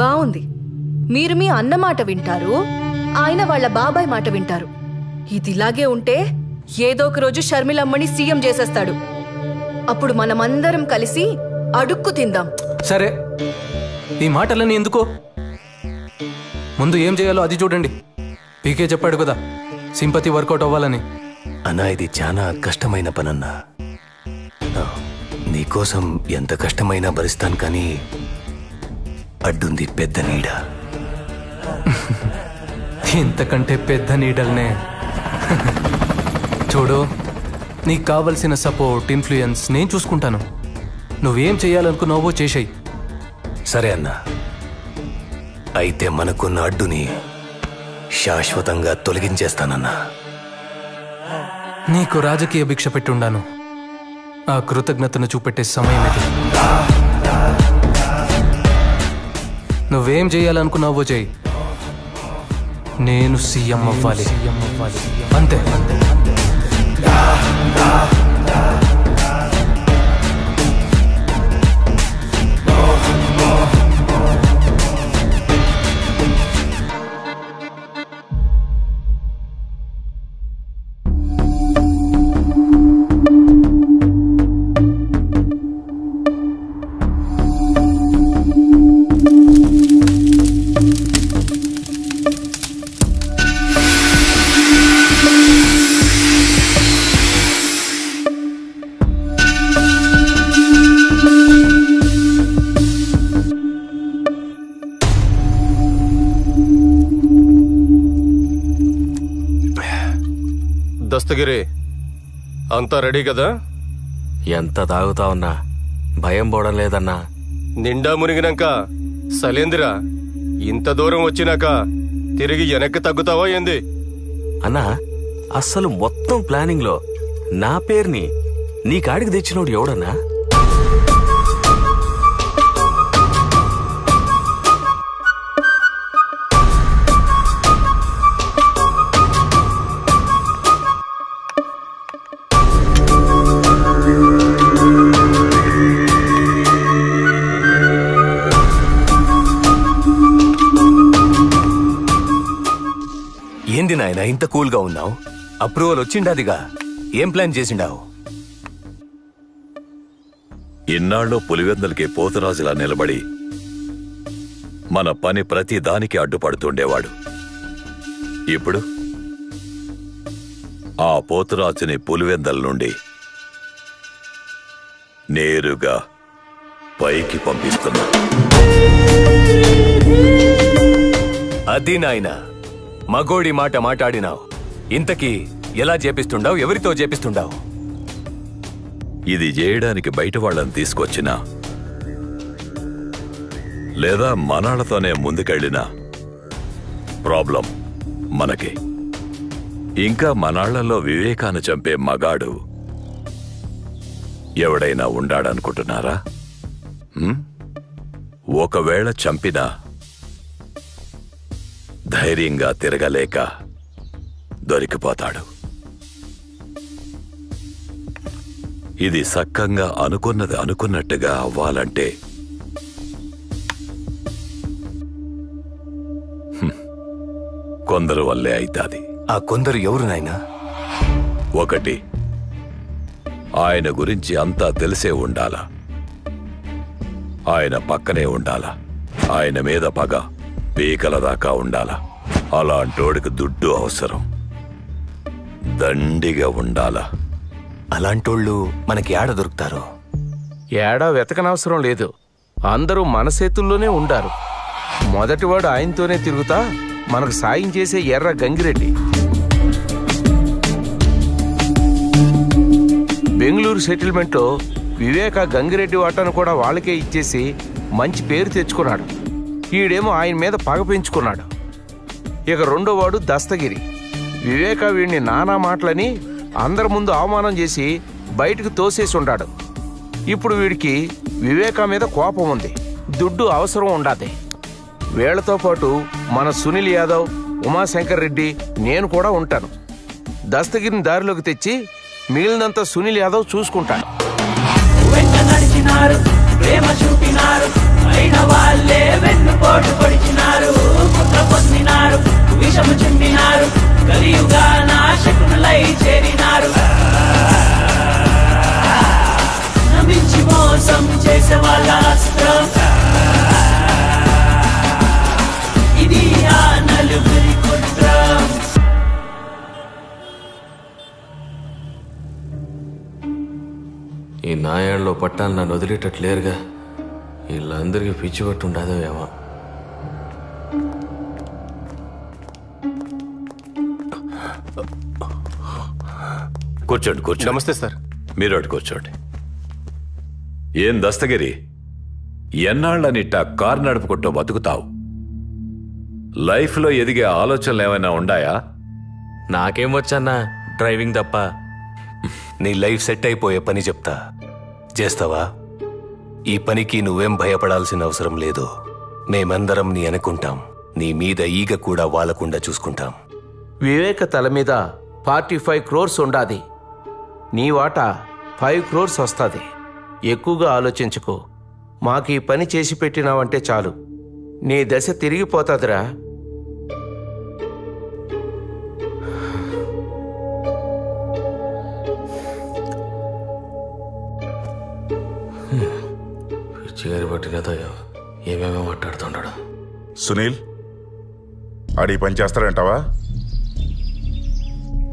బావుంది. మీరు మీ అన్న మాట వింటారు, ఆయన వాళ్ళ బాబాయ్ మాట వింటారు. ఇదిలాగే ఉంటే ఏదో ఒక రోజు షర్మిలమ్మని సీఎం చేసేస్తాడు. అప్పుడు మనమందరం కలిసి అడుక్కు తిందాం. సరే, ఈ మాటలన్నీ ఎందుకో? ముందు ఏం చేయాలో అది చూడండి. పీకే చెప్పాడు కదా సింపతి వర్కౌట్ అవ్వాలని. అన్నా, ఇది చాలా కష్టమైన పనన్నా. నీకోసం ఎంత కష్టమైనా భరిస్తాను, కానీ అడ్డుంది పెద్ద నీడ. ఇంతకంటే పెద్ద నీడల్నే. చూడు, నీకు కావలసిన సపోర్ట్, ఇన్ఫ్లుయెన్స్ నేను చూసుకుంటాను. నువ్వేం చేయాలనుకున్నావో చేసేయి. సరే అన్నా, అయితే మనకున్న అడ్డుని శాశ్వతంగా తొలగించేస్తానన్నా. నీకు రాజకీయ భిక్ష పెట్టుండాను. ఆ కృతజ్ఞతను చూపెట్టే సమయం ఇది. నువ్వేం చేయాలనుకున్నావో చేయి. నేను సీఎం అవ్వాలి, అంతే. దస్తగిరి అంతా రెడీ కదా? ఎంత తాగుతా ఉన్నా భయం పోవడం లేదన్నా. నిండా మునిగినాక సలేందిరా, ఇంత దూరం వచ్చినాక తిరిగి వెనక్కి తగ్గుతావా ఏంది? అన్నా, అస్సలు మొత్తం ప్లానింగ్ లో నా పేరుని నీ కాడికి తెచ్చినోడు ఎవడన్నా? ఏంది నాయన ఇంత కూల్గా ఉన్నావు? అప్రూవల్ వచ్చిండాదిగా, ఏం ప్లాన్ చేసిండావు? ఇన్నాళ్ళు పులివెందులకి పోతురాజులా నిలబడి మన పని ప్రతి దానికి అడ్డుపడుతుండేవాడు. ఇప్పుడు ఆ పోతురాజుని పులివెందల నుండి నేరుగా పైకి పంపిస్తున్నా. అది నాయన, మగోడి మాట మాట్లాడినావు. ఇంతకీ ఎలా చేపిస్తుండావు? ఎవరితో చేపిస్తుండావు? ఇది చేయడానికి బయట వాళ్ళని తీసుకొచ్చినా లేదా మనాళ్లతోనే ముందుకెళ్ళినా ప్రాబ్లం మనకి. ఇంకా మనాళ్లలో వివేకాన్ని చంపే మగాడు ఎవడైనా ఉండాడనుకుంటున్నారా? ఒకవేళ చంపినా ధైర్యంగా తిరగలేక దొరికిపోతాడు. ఇది సక్కంగా అనుకున్నది అనుకున్నట్టుగా అవ్వాలంటే కొందరు వల్లే అయితాది. ఆ కొందరు ఎవరు నాయనా? ఒకటి, ఆయన గురించి అంతా తెలిసే ఉండాలా, ఆయన పక్కనే ఉండాలా, ఆయన మీద పగ పీకల దాకా ఉండాలా. అలాంటోడికి దుడ్డు అవసరం, దండిగా ఉండాలా. అలాంటోళ్ళు మనకి ఏడ దొరుకుతారు? ఏడా వెతకనవసరం లేదు, అందరూ మన చేతుల్లోనే ఉండారు. మొదటివాడు ఆయనతోనే తిరుగుతా మనకు సాయం చేసే ఎర్ర గంగిరెడ్డి. బెంగళూరు సెటిల్మెంట్లో వివేక గంగిరెడ్డి వాటాను కూడా వాళ్ళకే ఇచ్చేసి మంచి పేరు తెచ్చుకున్నాడు. ఈడేమో ఆయన మీద పగ పెంచుకున్నాడు. ఇక రెండోవాడు దస్తగిరి. వివేక వీడిని నానా మాటలని అందరి ముందు అవమానం చేసి బయటకు తోసేసి ఉండాడు. ఇప్పుడు వీడికి వివేక మీద కోపం ఉంది, దుడ్డు అవసరం ఉండాది. వీళ్లతో పాటు మన సునీల్ యాదవ్, ఉమాశంకర్ రెడ్డి, నేను కూడా ఉంటాను. దస్తగిరిని దారిలోకి తెచ్చి మిగిలినంత సునీల్ యాదవ్ చూసుకుంటాను. ప్రేమ చూపినారు, అయిన వాళ్ళే వెన్నుపోటు పొడిచినారు, కుట్ర పొందినారు, విషము చిందినారు, కలియుగా నాశకులై చేరినారు. నమ్మించి మోసం చేసే వాళ్ళ అస్త్రం ఇది, ఆ నలుగురి కుట్రం. ఈ నాయాళ్ళలో పట్టాలు నన్ను వదిలేటట్లేరుగా. వీళ్ళందరికీ పిచ్చి పట్టు ఉండదో ఏమో. కూర్చోండి కూర్చోండి. నమస్తే సార్. మీరు అటు కూర్చోండి. ఏం దస్తగిరి, ఎన్నాళ్ళనిట్ట కారు నడుపుకుంటూ బతుకుతావు? లైఫ్లో ఎదిగే ఆలోచనలు ఏమైనా ఉండాయా? నాకేం వచ్చన్నా డ్రైవింగ్ తప్ప. నీ లైఫ్ సెట్ అయిపోయే పని చెప్తా, చేస్తావా? ఈ పనికి నువ్వేం భయపడాల్సిన అవసరం లేదు. మేమందరం నీ అనుకుంటాం. నీ మీద ఈగ కూడా వాలకుండా చూసుకుంటాం. వివేక తల మీద 45 crores ఉండాది. నీ వాటా 5 crores వస్తుంది. ఎక్కువగా ఆలోచించుకో. మాకు ఈ పని చేసి పెట్టినావంటే చాలు, నీ దశ తిరిగిపోతాదిరా. పిచ్చిగారి పట్టినదో ఏమేమో మాట్లాడుతున్నాడు. సునీల్, ఆడి పని చేస్తాడంటావా?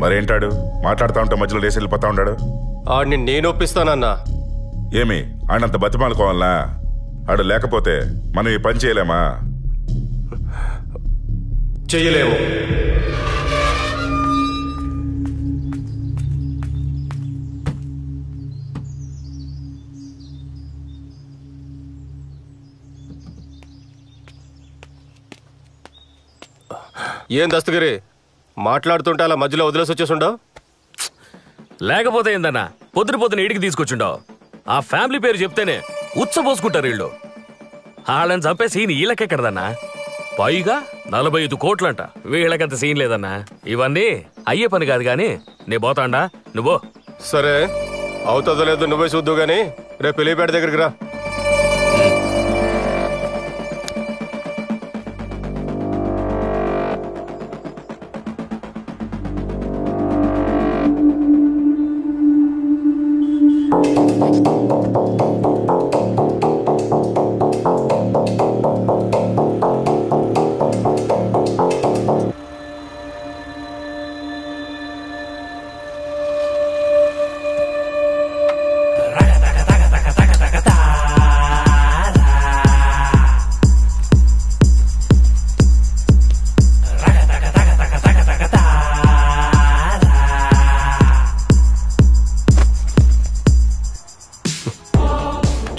మరేంటాడు మాట్లాడుతూ ఉంటే మధ్యలో లేసి వెళ్ళిపోతా ఉన్నాడు? ఆడిని నేను ఒప్పిస్తానన్నా. ఏమి ఆడంత బతిమాలుకోవాలనా? ఆడు లేకపోతే మనం ఈ పని చేయలేమా? చెయ్యలేము. ఏం దస్తగిరి మాట్లాడుతుంటే అలా మధ్యలో వదిలేసి వచ్చేసుండవు? లేకపోతే ఏందన్నా పొద్దున ఇంటికి తీసుకొచ్చుండవు. ఆ ఫ్యామిలీ పేరు చెప్తేనే ఉచ్చబోసుకుంటారు వీళ్ళు. వాళ్ళని చంపే సీన్ వీళ్ళకెక్కడదన్నా. పైగా 45 కోట్లంట. వీళ్ళకంత సీన్ లేదన్నా. ఇవన్నీ అయ్యే పని కాదు గాని నే పోతాండా, నువ్వు. సరే అవుతుందో లేదో నువ్వే చూద్దు గాని రేపు పెళ్లిపేట దగ్గరికి రా.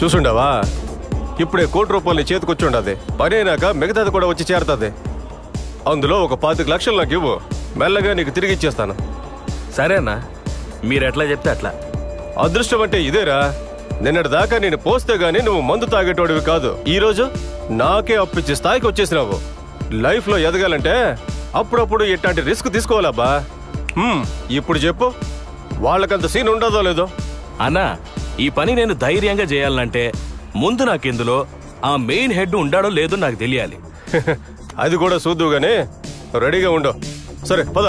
చూసుండవా ఇప్పుడే ₹1 చేతికొచ్చుండది. పని అయినాక మిగతాది కూడా వచ్చి చేరుతుంది. అందులో ఒక 25 లక్షలు నాకు ఇవ్వు, మెల్లగా నీకు తిరిగి ఇచ్చేస్తాను. సరేనా, మీరెట్లా చెప్తే అట్లా. అదృష్టం అంటే ఇదేరా. నిన్నటి దాకా నేను పోస్తే గానీ నువ్వు మందు తాగేటోడివి కాదు. ఈ రోజు నాకే అప్పిచ్చే స్థాయికి వచ్చేసినావు. లైఫ్ లో ఎదగాలంటే అప్పుడప్పుడు ఇట్లాంటి రిస్క్ తీసుకోవాలబ్బా. ఇప్పుడు చెప్పు, వాళ్ళకంత సీన్ ఉండదో లేదో? అన్నా, ఈ పని నేను ధైర్యంగా చేయాలంటే ముందు నాకెందులో ఆ మెయిన్ హెడ్ ఉండాడో లేదో నాకు తెలియాలి. అది కూడా చూద్దు గానీ రెడీగా ఉండవు. సరే పద.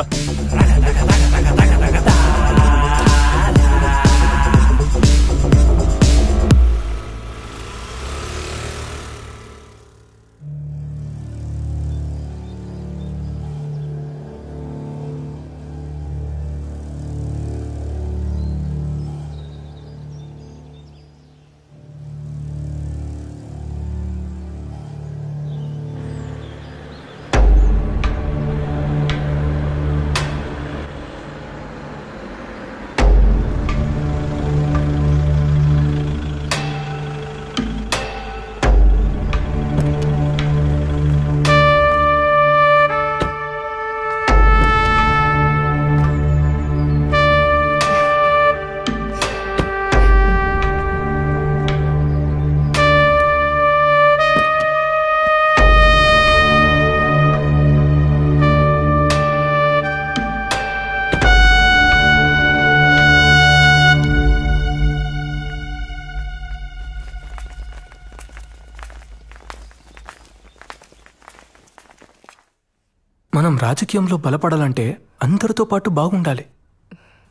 మనం రాజకీయంలో బలపడాలంటే అందరితో పాటు బాగుండాలి.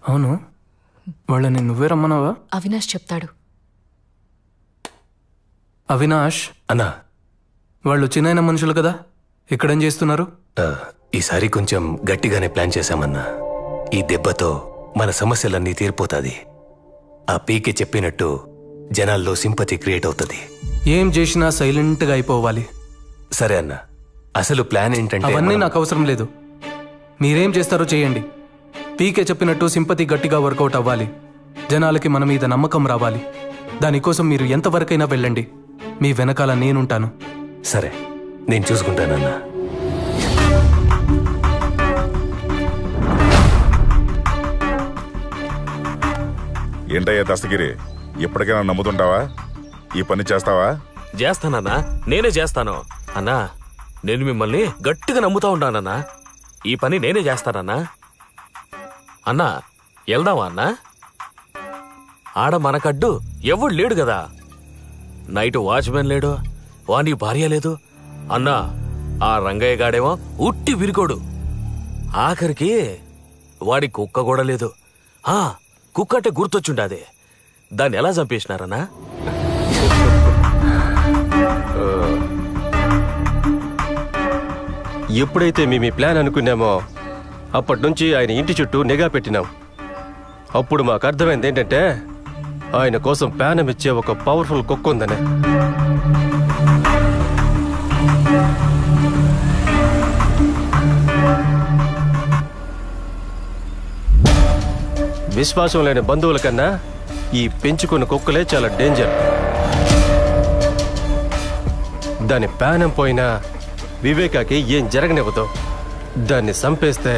అవును, వాళ్ళని నువ్వే రమ్మన్నావా? అవినాష్ చెప్తాడు. అవినాష్ అన్నా, వాళ్ళు చిన్న మనుషులు కదా, ఇక్కడేం చేస్తున్నారు? ఈసారి కొంచెం గట్టిగానే ప్లాన్ చేశామన్నా. ఈ దెబ్బతో మన సమస్యలన్నీ తీరిపోతాది. ఆ పీకే చెప్పినట్టు జనాల్లో సింపతి క్రియేట్ అవుతుంది. ఏం చేసినా సైలెంట్గా అయిపోవాలి. సరే అన్నా, అసలు ప్లాన్ ఏంటంటే అవన్నీ నాకు అవసరం లేదు. మీరేం చేస్తారో చేయండి. పీకే చెప్పినట్టు సింపతి గట్టిగా వర్కౌట్ అవ్వాలి. జనాలకి మన మీద నమ్మకం రావాలి. దానికోసం మీరు ఎంతవరకైనా వెళ్ళండి. మీ వెనకాల నేనుంటాను. సరే, నేను చూసుకుంటానన్నా. ఏంటయ్యా దస్తగిరి, ఎప్పటికైనా నమ్ముతుంటావా? ఈ పని చేస్తావా? చేస్తానన్నా, నేనే చేస్తాను. అన్నా, నేను మిమ్మల్ని గట్టిగా నమ్ముతా ఉంటానన్నా. ఈ పని నేనే చేస్తానన్నా. అన్నా, వెళ్దామా అన్నా? ఆడ మనకడ్డు ఎవడు లేడు కదా. నైట్ వాచ్మెన్ లేడు, వాని భార్య లేదు. అన్నా, ఆ రంగయ్య గాడేమో ఉట్టి విరికోడు. ఆఖరికి వాడి కుక్క కూడా లేదు. కుక్క అంటే గుర్తొచ్చుండాది. దాన్ని ఎలా చంపేసినారన్నా? ఎప్పుడైతే మేము ఈ ప్లాన్ అనుకున్నామో అప్పటి నుంచి ఆయన ఇంటి చుట్టూ నిఘా పెట్టినాం. అప్పుడు మాకు అర్థమైంది ఏంటంటే ఆయన కోసం ప్యానం ఇచ్చే ఒక పవర్ఫుల్ కుక్క ఉందని. విశ్వాసం లేని బంధువుల కన్నా ఈ పెంచుకున్న కుక్కలే చాలా డేంజర్. దాని ప్యానం పోయినా వివేకాకి ఏం జరగనివ్వదు. దాన్ని చంపేస్తే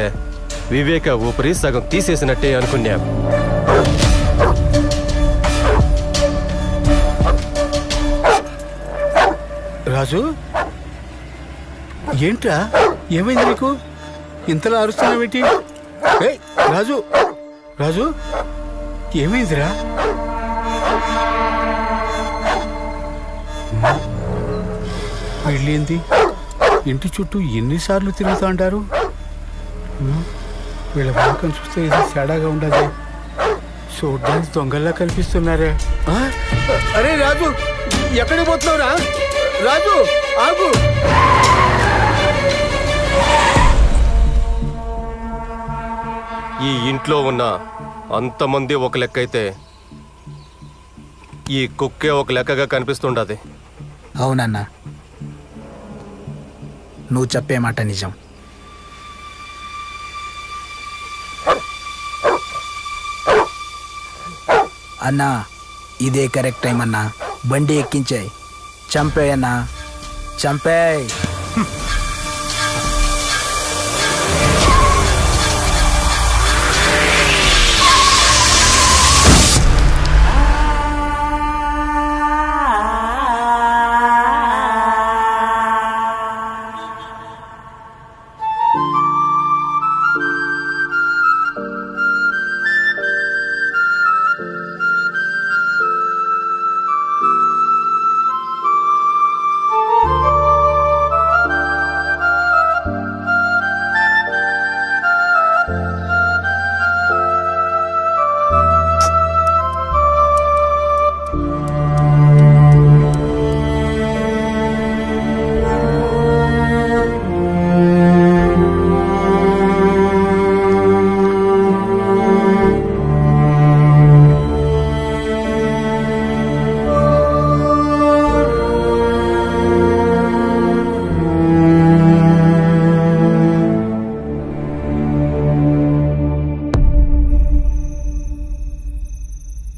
వివేక ఊపిరి సగం తీసేసినట్టే అనుకున్నాం. రాజు, ఏంట్రా, ఏమైంది నీకు? ఇంతలా అరుస్తున్నావేంటి? రాజు, రాజు, ఏమైందిరా? వెళ్ళింది ఇంటి చుట్టూ ఎన్నిసార్లు తిరుగుతూ అంటారు? వీళ్ళ వాకం చూస్తే ఏదో తేడాగా ఉండదు. చూడ్డానికి దొంగల్లా కనిపిస్తున్నారే. అరే రాజు, ఎక్కడికి పోతున్నావురా? రాజు, ఆగు. ఈ ఇంట్లో ఉన్న అంతమంది ఒక లెక్క అయితే ఈ కుక్కే ఒక లెక్కగా కనిపిస్తుండది. అవునన్నా, నువ్వు చెప్పే మాట నిజం. అన్నా, ఇదే కరెక్ట్ టైం అన్నా. బండి ఎక్కించాయి. చంపేయన్నా, చంపేయ్.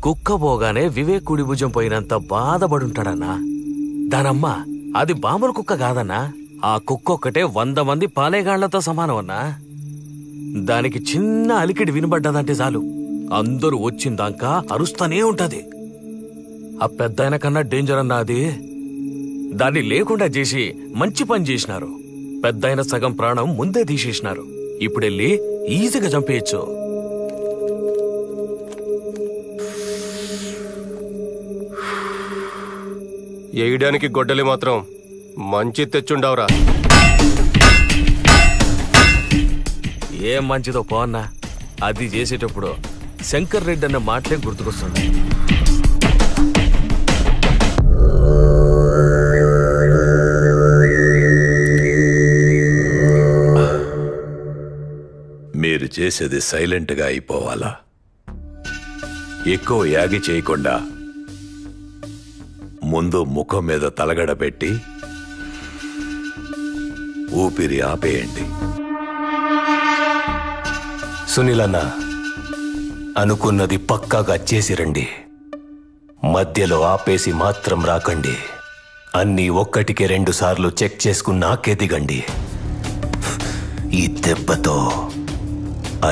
కుక్కబోగానే వివేక్ కుడి భుజం పోయినంత బాధపడుంటాడన్నా. దానమ్మ అది బాంబుల కుక్క కాదన్నా. ఆ కుక్క ఒక్కటే 100 మంది పాలేగాళ్లతో సమానం అన్నా. దానికి చిన్న అలికిడి వినబడ్డదంటే చాలు అందరూ వచ్చిందాకా అరుస్తానే ఉంటది. ఆ పెద్దాయన కన్నా డేంజర్ అన్నా అది. దాన్ని లేకుండా చేసి మంచి పని చేసినారు. పెద్దాయన సగం ప్రాణం ముందే తీసేసినారు. ఇప్పుడెళ్ళి ఈజీగా చంపేయచ్చు. వేయడానికి గొడ్డలి మాత్రం మంచి తెచ్చుండవరా. ఏం మంచిదో పోన్నా. అది చేసేటప్పుడు శంకర్ రెడ్డి అన్న మాటలే గుర్తుకొస్తుంది. మీరు చేసేది సైలెంట్గా అయిపోవాలా? ఎక్కువ యాగి చేయకుండా ముందు ముఖం మీద తలగడ పెట్టి ఊపిరి ఆపేయండి. సునీలన్న, అనుకున్నది పక్కాగా చేసిరండి. మధ్యలో ఆపేసి మాత్రం రాకండి. అన్నీ 1కి 2 సార్లు చెక్ చేసుకున్నాకే దిగండి. ఈ దెబ్బతో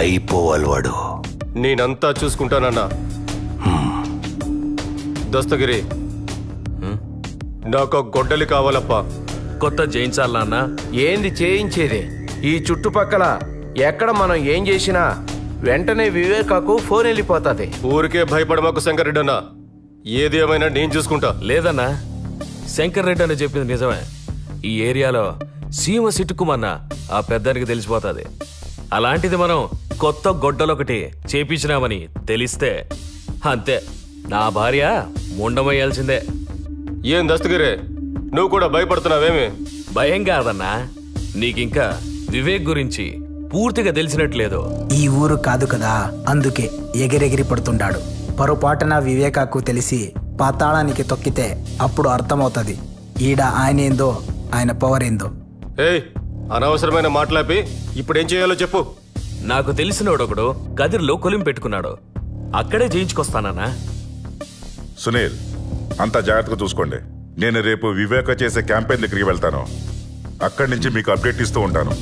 అయిపోవాలి వాడు. నేనంతా చూసుకుంటానన్నా. దస్తగిరి, నాకు గొడ్డలి కావాలప్పా. కొత్త చేయించాలన్నా? ఏంది చేయించేది? ఈ చుట్టుపక్కల ఎక్కడ మనం ఏం చేసినా వెంటనే వివేకాకు ఫోన్ వెళ్ళిపోతుంది. ఊరికే భయపడమాకు శంకర్ రెడ్డి అన్న. ఏది ఏమైనా నేను చూసుకుంటా. లేదన్నా, శంకర్ రెడ్డి అని చెప్పింది నిజమే. ఈ ఏరియాలో సీమ సిట్టుకుమన్న ఆ పెద్దానికి తెలిసిపోతుంది. అలాంటిది మనం కొత్త గొడ్డలొకటి చేపించినామని తెలిస్తే అంతే, నా భార్య ముండమయ్యాల్సిందే. ఏం దస్తగిరే, నువ్వు కూడా భయపడుతున్నావేమి? భయం కాదన్నా, నీకింకా వివేక్ గురించి పూర్తిగా తెలిసినట్లేదు. ఈ ఊరు కాదు కదా, అందుకే ఎగిరెగిరి పడుతుంటాడు. పొరపాటున వివేకాకు తెలిసి పాతాళానికి తొక్కితే అప్పుడు అర్థమవుతుంది ఈడ ఆయన ఏందో, ఆయన పవర్ ఏందో. ఏయ్, అనవసరమైన మాట్లాపి ఇప్పుడేం చేయాలో చెప్పు. నాకు తెలిసినోడొకడు కదిర్లో కొలిం పెట్టుకున్నాడు. అక్కడే చేయించుకొస్తానన్నా. సునీల్, అంతా జాగ్రత్తగా చూసుకోండి. నేను రేపు వివేక చేసే క్యాంపెయిన్ దగ్గరికి వెళ్తాను. అక్కడి నుంచి మీకు అప్డేట్ ఇస్తూ ఉంటాను.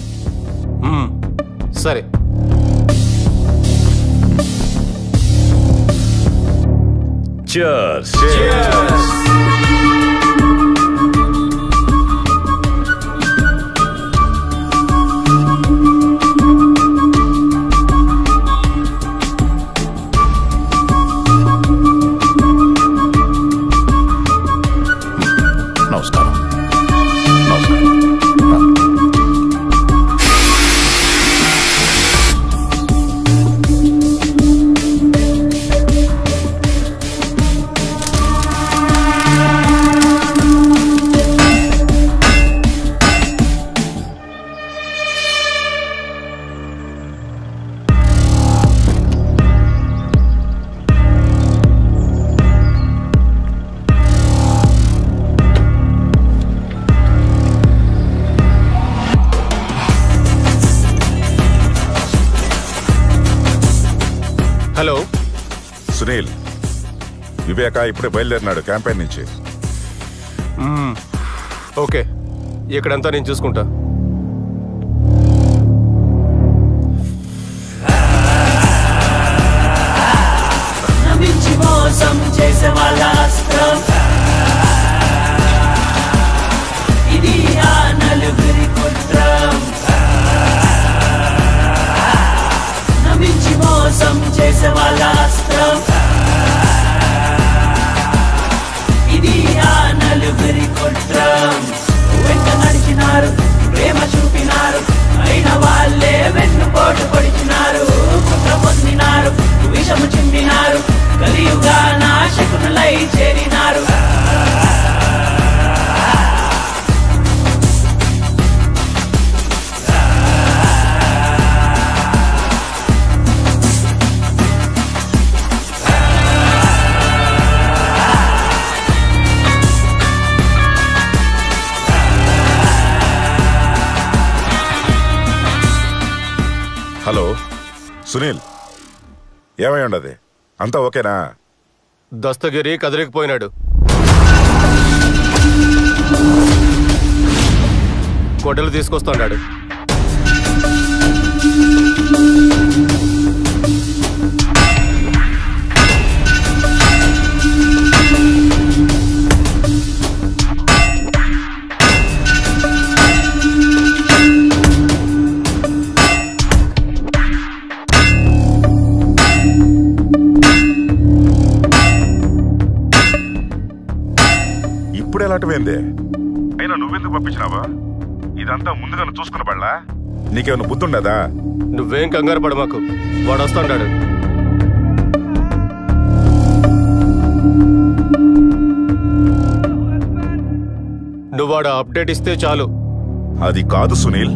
సరే. Cheers. నమస్కారం. హలో సునీల్, వివేక ఇప్పుడే బయలుదేరినాడు క్యాంపెయిన్ నుంచి. ఓకే, ఇక్కడంతా నేను చూసుకుంటా. నమ్మించి మోసం చేసే వాళ్ళ అస్త్రం ఇది ఆ నలుగురి కుట్రం. నమ్మించి మోసం చేసే వాళ్ళ అస్త్రం ఇది ఆ నలుగురి కుట్రం. వెంట నడిచినారు, ప్రేమ చూపినారు, అయిన వాళ్ళే వెన్నుపోటు పొడిచినారు. కుట్ర పొందినారు, విషము చిమ్మినారు, కలియుగా నాశకునులై చేరినారు. హలో సునీల్, ఏమై ఉండదు? అంతా ఓకేనా? దస్తగిరి కదిలికిపోయినాడు. గొడ్డలు తీసుకొస్తున్నాడు. ఇప్పుడు ఎలాంటివేంది? అయినా నువ్వెందుకు పంపించినావా? ఇదంతా ముందుగానే చూసుకున్న పడలా? నీకేమైనా బుద్ధుండదా? నువ్వేం కంగారు పడ మాకు, వాడు వస్తాడు. నువ్వు వాడు అప్డేట్ ఇస్తే చాలు. అది కాదు సునీల్.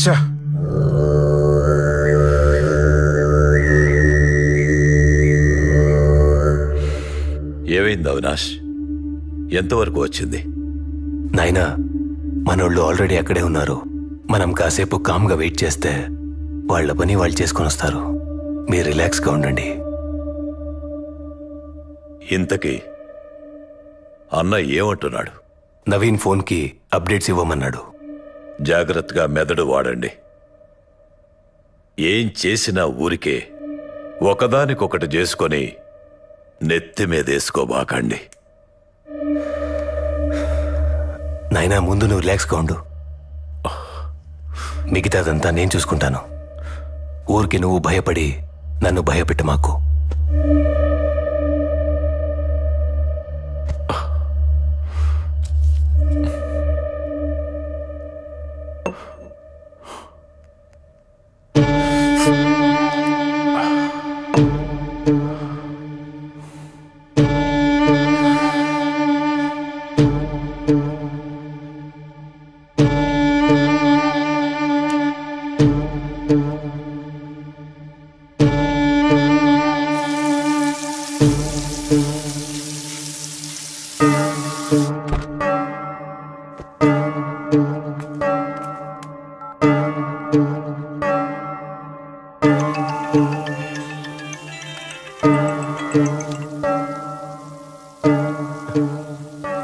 ఛా, ఏమైంది అవినాష్? ఎంతవరకు వచ్చింది? నాయనా, మనోళ్ళు ఆల్రెడీ అక్కడే ఉన్నారు. మనం కాసేపు కామ్గా వెయిట్ చేస్తే వాళ్ళ పని వాళ్ళు చేసుకొని వస్తారు. మీరు రిలాక్స్గా ఉండండి. ఇంతకీ అన్న ఏమంటున్నాడు? నవీన్ ఫోన్కి అప్డేట్స్ ఇవ్వమన్నాడు. జాగ్రత్తగా మెదడు వాడండి. ఏం చేసినా ఊరికే ఒకదానికొకటి చేసుకొని నెత్తి మీదేసుకోబాకండి. నాయనా, ముందు నువ్వు రిలాక్స్గా ఉండు. మిగతాదంతా నేను చూసుకుంటాను. ఊరికి నువ్వు భయపడి నన్ను భయపెట్టు మాకు.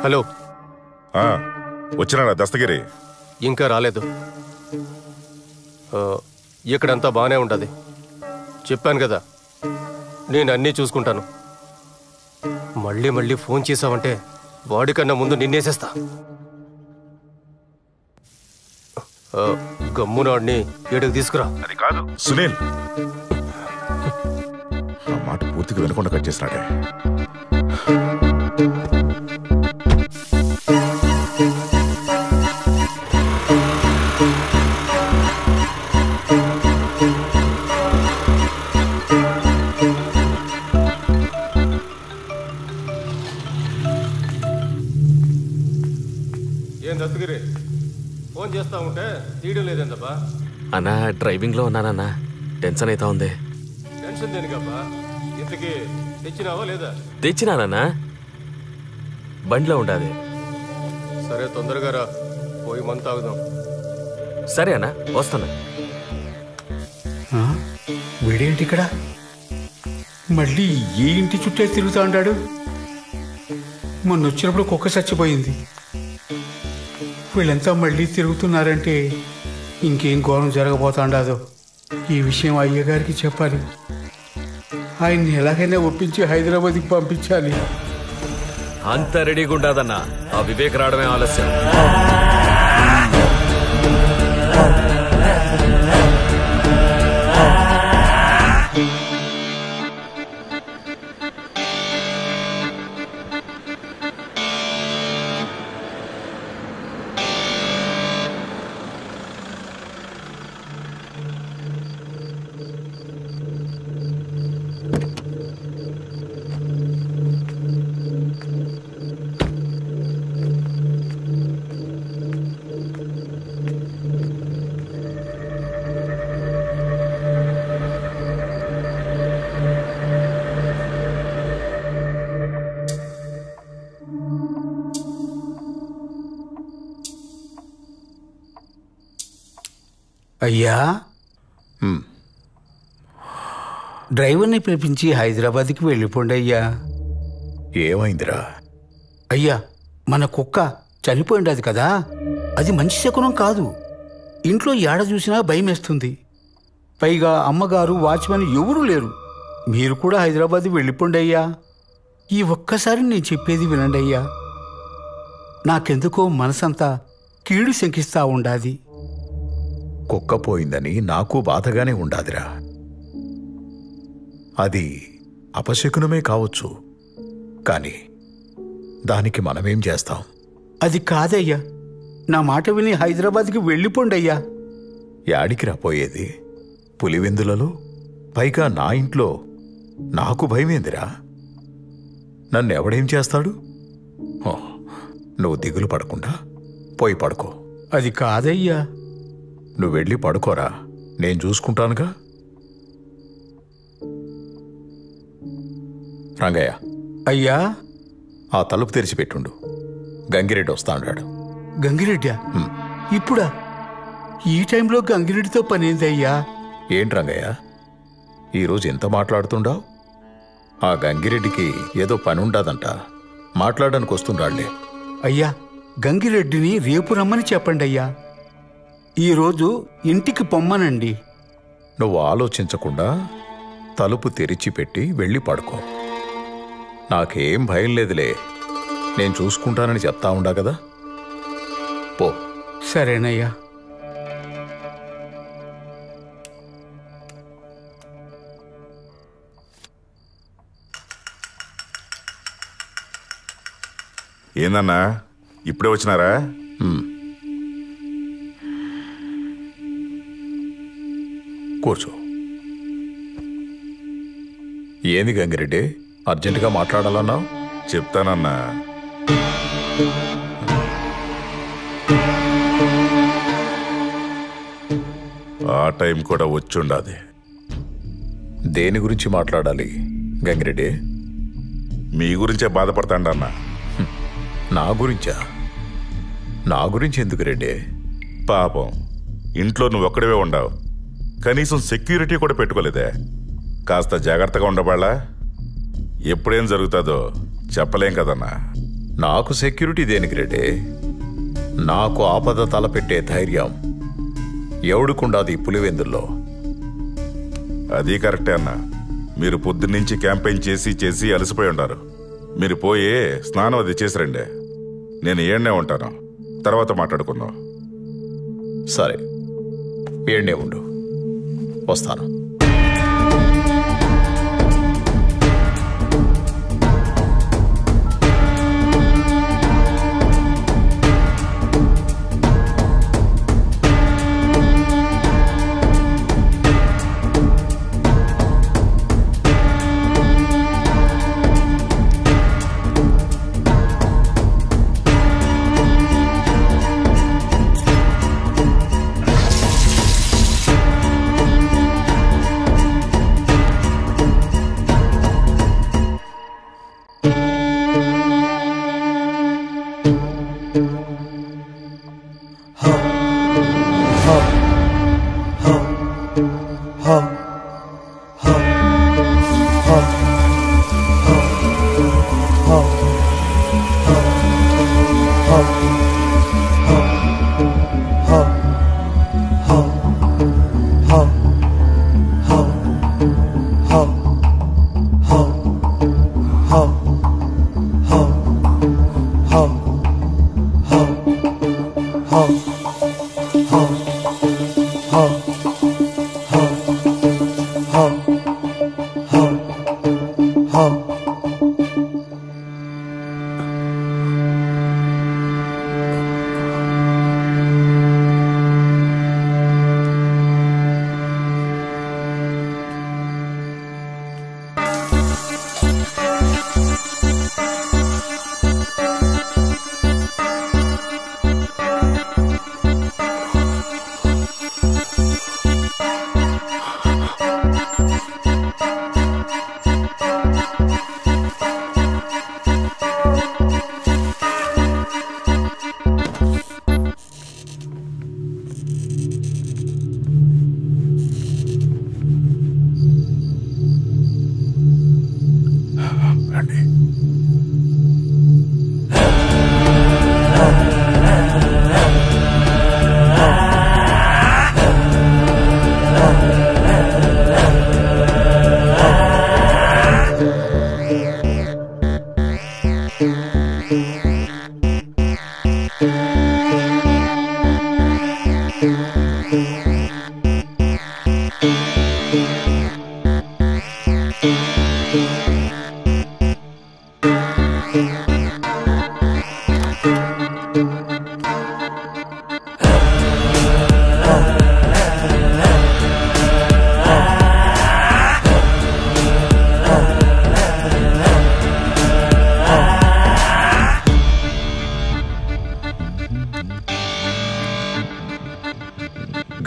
హలో, వచ్చినాడా దస్తగిరి? ఇంకా రాలేదు. ఇక్కడంతా బాగానే ఉంటుంది. చెప్పాను కదా, నేను అన్నీ చూసుకుంటాను. మళ్ళీ మళ్ళీ ఫోన్ చేసావంటే వాడికన్నా ముందు నిన్నేసేస్తా. గమ్మునాడిని ఏడుకు తీసుకురా. అది కాదు సునీల్, ఆ మాట పూర్తిగా వినకుండా కట్ చేసినాడే. ఏం దత్తగిరి, ఫోన్ చేస్తా ఉంటే తీయడం లేదేందబ్బా? అన్నా డ్రైవింగ్లో ఉన్నానన్నా, టెన్షన్ అవుతా ఉంది. టెన్షన్ దేనికబ్బా? ఇంతకీ తెచ్చినావా లేదా? తెచ్చినానన్నా, బండిలో ఉండాది. సరే తొందరగా రా, పోయి మంత తాగుదాం. సరే అన్నా, వస్తాను. వీడేంటి ఇక్కడ? మళ్ళీ ఏ ఇంటి చుట్టే తిరుగుతూ ఉంటాడు? మొన్న వచ్చినప్పుడు కుక్క చచ్చిపోయింది. వీళ్ళంతా మళ్ళీ తిరుగుతున్నారంటే ఇంకేం ఘోరం జరగబోతాండాదో. ఈ విషయం అయ్యగారికి చెప్పాలి. ఆయన్ని ఎలాగైనా ఒప్పించి హైదరాబాద్కి పంపించాలి. అంత రెడీగా ఉండదన్నా, ఆ వివేక్ రావడమే ఆలస్యం. అయ్యా, డ్రైవర్ని పిలిపించి హైదరాబాద్కి వెళ్ళిపోండి అయ్యా. ఏమైందిరా? అయ్యా, మన కుక్క చనిపోయిండది కదా, అది మంచి శకునం కాదు. ఇంట్లో ఏడ చూసినా భయమేస్తుంది. పైగా అమ్మగారు, వాచ్మెన్ ఎవరూ లేరు. మీరు కూడా హైదరాబాద్ వెళ్ళిపోండి అయ్యా. ఈ ఒక్కసారి నేను చెప్పేది వినండి అయ్యా. నాకెందుకో మనసంతా కీడు శంకిస్తా ఉండాది. కుక్క పోయిందని నాకు బాధగానే ఉండాదిరా. అది అపశకునమే కావచ్చు, కానీ దానికి మనమేం చేస్తాం? అది కాదయ్యా, నా మాట విని హైదరాబాద్కి వెళ్ళిపోండి అయ్యా. యాడికి రాపోయేది? పులివెందులలో, పైగా నా ఇంట్లో. నాకు భయమేందిరా? నన్నెవడేం చేస్తాడు? నువ్వు దిగులు పడకుండా పోయి పడుకో. అది కాదయ్యా. నువ్వు వెళ్ళి పడుకోరా, నేను చూసుకుంటానుగా. రంగయ్య, అయ్యా, ఆ తలుపు తెరిచిపెట్టుండు. గంగిరెడ్డి వస్తా అన్నాడు. గంగిరెడ్డా? ఇప్పుడా? ఈ టైంలో గంగిరెడ్డితో పనేందయ్యా? ఏంటి రంగయ్య, ఈరోజు ఎంత మాట్లాడుతుండావు? ఆ గంగిరెడ్డికి ఏదో పని ఉండదంట, మాట్లాడడానికి వస్తుండాళ్లే. అయ్యా, గంగిరెడ్డిని రేపు రమ్మని చెప్పండి అయ్యా. ఈరోజు ఇంటికి పొమ్మనండి. నువ్వు ఆలోచించకుండా తలుపు తెరిచిపెట్టి వెళ్ళి పడుకో. నాకేం భయం లేదులే, నేను చూసుకుంటానని చెప్తా ఉండా కదా. పో. సరేనయ్యా. ఏందన్నా, ఇప్పుడే వచ్చినారా? కూర్చో. ఏంది గంగిరెడ్డి, అర్జెంటుగా మాట్లాడాలన్నావు? చెప్తానన్నా. ఆ టైం కూడా వచ్చుండాది. దేని గురించి మాట్లాడాలి గంగిరెడ్డి? మీ గురించే బాధపడతాండన్నా. నా గురించా? నా గురించి ఎందుకు రెడ్డి? పాపం, ఇంట్లో నువ్వు ఒక్కడివే ఉండవు, కనీసం సెక్యూరిటీ కూడా పెట్టుకోలేదే. కాస్త జాగ్రత్తగా ఉండబాళ్ళా? ఎప్పుడేం జరుగుతుందో చెప్పలేం కదన్నా. నాకు సెక్యూరిటీ దేనికి రెడ్డి? నాకు ఆపద తలపెట్టే ధైర్యం ఎవడుకుండాది పులివెందుల్లో? అది కరెక్టే అన్న. మీరు పొద్దున్నుంచి క్యాంపెయిన్ చేసి చేసి అలసిపోయి ఉంటారు. మీరు పోయి స్నానం అది చేసి రండి. నేను ఏడ్నే ఉంటాను, తర్వాత మాట్లాడుకుందాం. సరే, ఏడ్నే ఉండు, వస్తాను.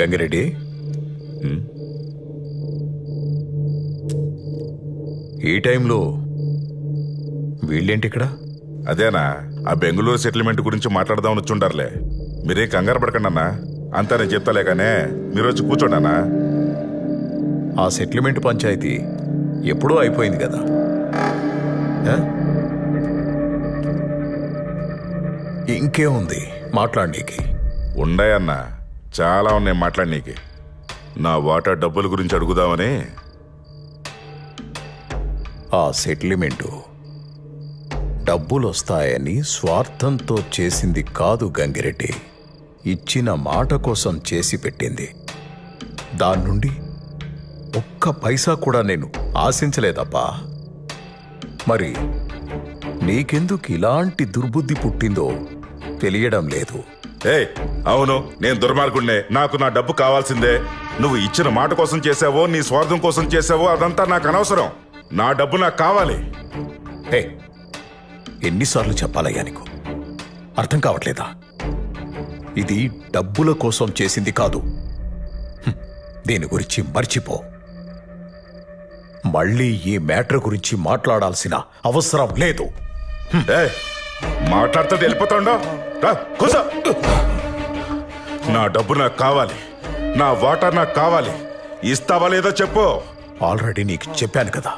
గంగిరెడ్డి, ఈ టైంలో వీళ్ళేంటి ఇక్కడ? అదేనా, ఆ బెంగళూరు సెటిల్మెంట్ గురించి మాట్లాడదామని వచ్చుంటారులే. మీరే కంగారు పడకండి అన్నా, అంతా నేను చెప్తాలే కానీ మీరు వచ్చి కూర్చోండి అన్నా. ఆ సెటిల్మెంట్ పంచాయతీ ఎప్పుడూ అయిపోయింది కదా. ఇంకేముంది మాట్లాడనీకి? ఉండయన్నా, చాలా ఉన్నాయి మాట్లాడనీకి. నా వాటా డబ్బుల గురించి అడుగుదామని. ఆ సెటిల్మెంటు డబ్బులు వస్తాయని స్వార్థంతో చేసింది కాదు గంగిరెడ్డి, ఇచ్చిన మాట కోసం చేసి పెట్టింది. దాని నుండి ఒక్క పైసా కూడా నేను ఆశించలేదబ్బా. మరి నీకెందుకు ఇలాంటి దుర్బుద్ధి పుట్టిందో తెలియడం లేదు. అవును, నేను దుర్మార్గుడినే, నాకు నా డబ్బు కావాల్సిందే. నువ్వు ఇచ్చిన మాట కోసం చేసావో నీ స్వార్థం కోసం చేసావో అదంతా నాకు అనవసరం. నా డబ్బు నాకు కావాలి. ఎన్నిసార్లు చెప్పాలయ్యా నీకు? అర్థం కావట్లేదా? ఇది డబ్బుల కోసం చేసింది కాదు. దీని గురించి మర్చిపో. మళ్ళీ ఈ మ్యాటర్ గురించి మాట్లాడాల్సిన అవసరం లేదు. మాట్లాడితే వెళ్ళిపోతాండో. కూసో. నా డబ్బు నాకు కావాలి, నా వాటా నాకు కావాలి. ఇస్తావా లేదో చెప్పు. ఆల్రెడీ నీకు చెప్పాను కదా,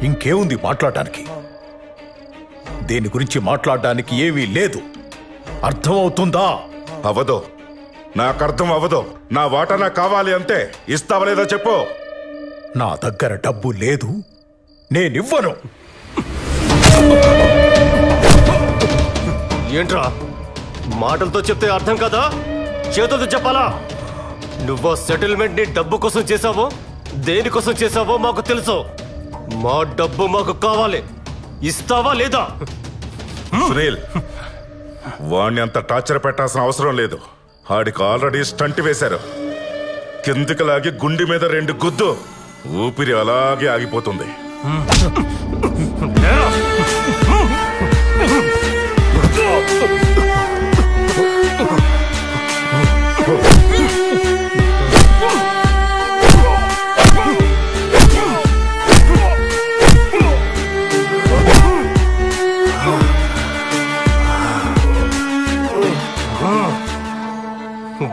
ఇంకేముంది మాట్లాడటానికి? దీని గురించి మాట్లాడడానికి ఏమీ లేదు. అర్థమవుతుందా? అవదో. నాకు అర్థం అవ్వదు. నా వాటా నాకు కావాలి అంతే. ఇస్తావా లేదా చెప్పు. నా దగ్గర డబ్బు లేదు, నేనివ్వను. ఏంట్రా మాటలతో చెప్తే అర్థం కదా, చేతులతో చెప్పాలా? నువ్వు సెటిల్మెంట్ ని డబ్బు కోసం చేసావో దేనికోసం చేసావో మాకు తెలుసు. మా డబ్బు మాకు కావాలి. ఇస్తావా లేదా? సునీల్, వాణ్ణి అంత టార్చర్ పెట్టాల్సిన అవసరం లేదు. ఆడికి ఆల్రెడీ స్టంట్ వేశారు. కిందికి లాగి గుండె మీద 2 గుద్దు. ఊపిరి అలాగే ఆగిపోతుంది.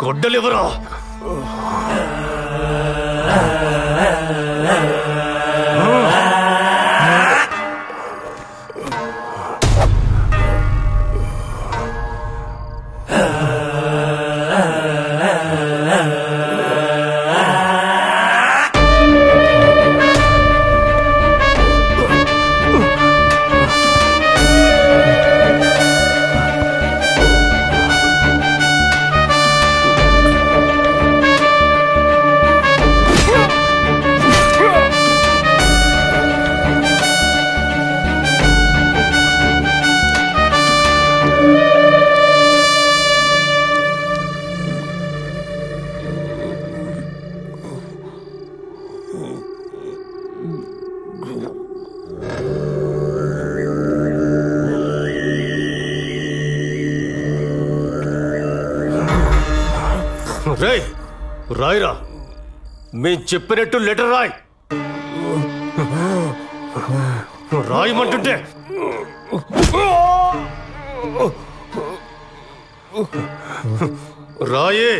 గొడ్డలివరా? రేయ్, రాయిరా. మేము చెప్పినట్టు లెటర్ రాయ్. రాయమంటుంటే రాయే.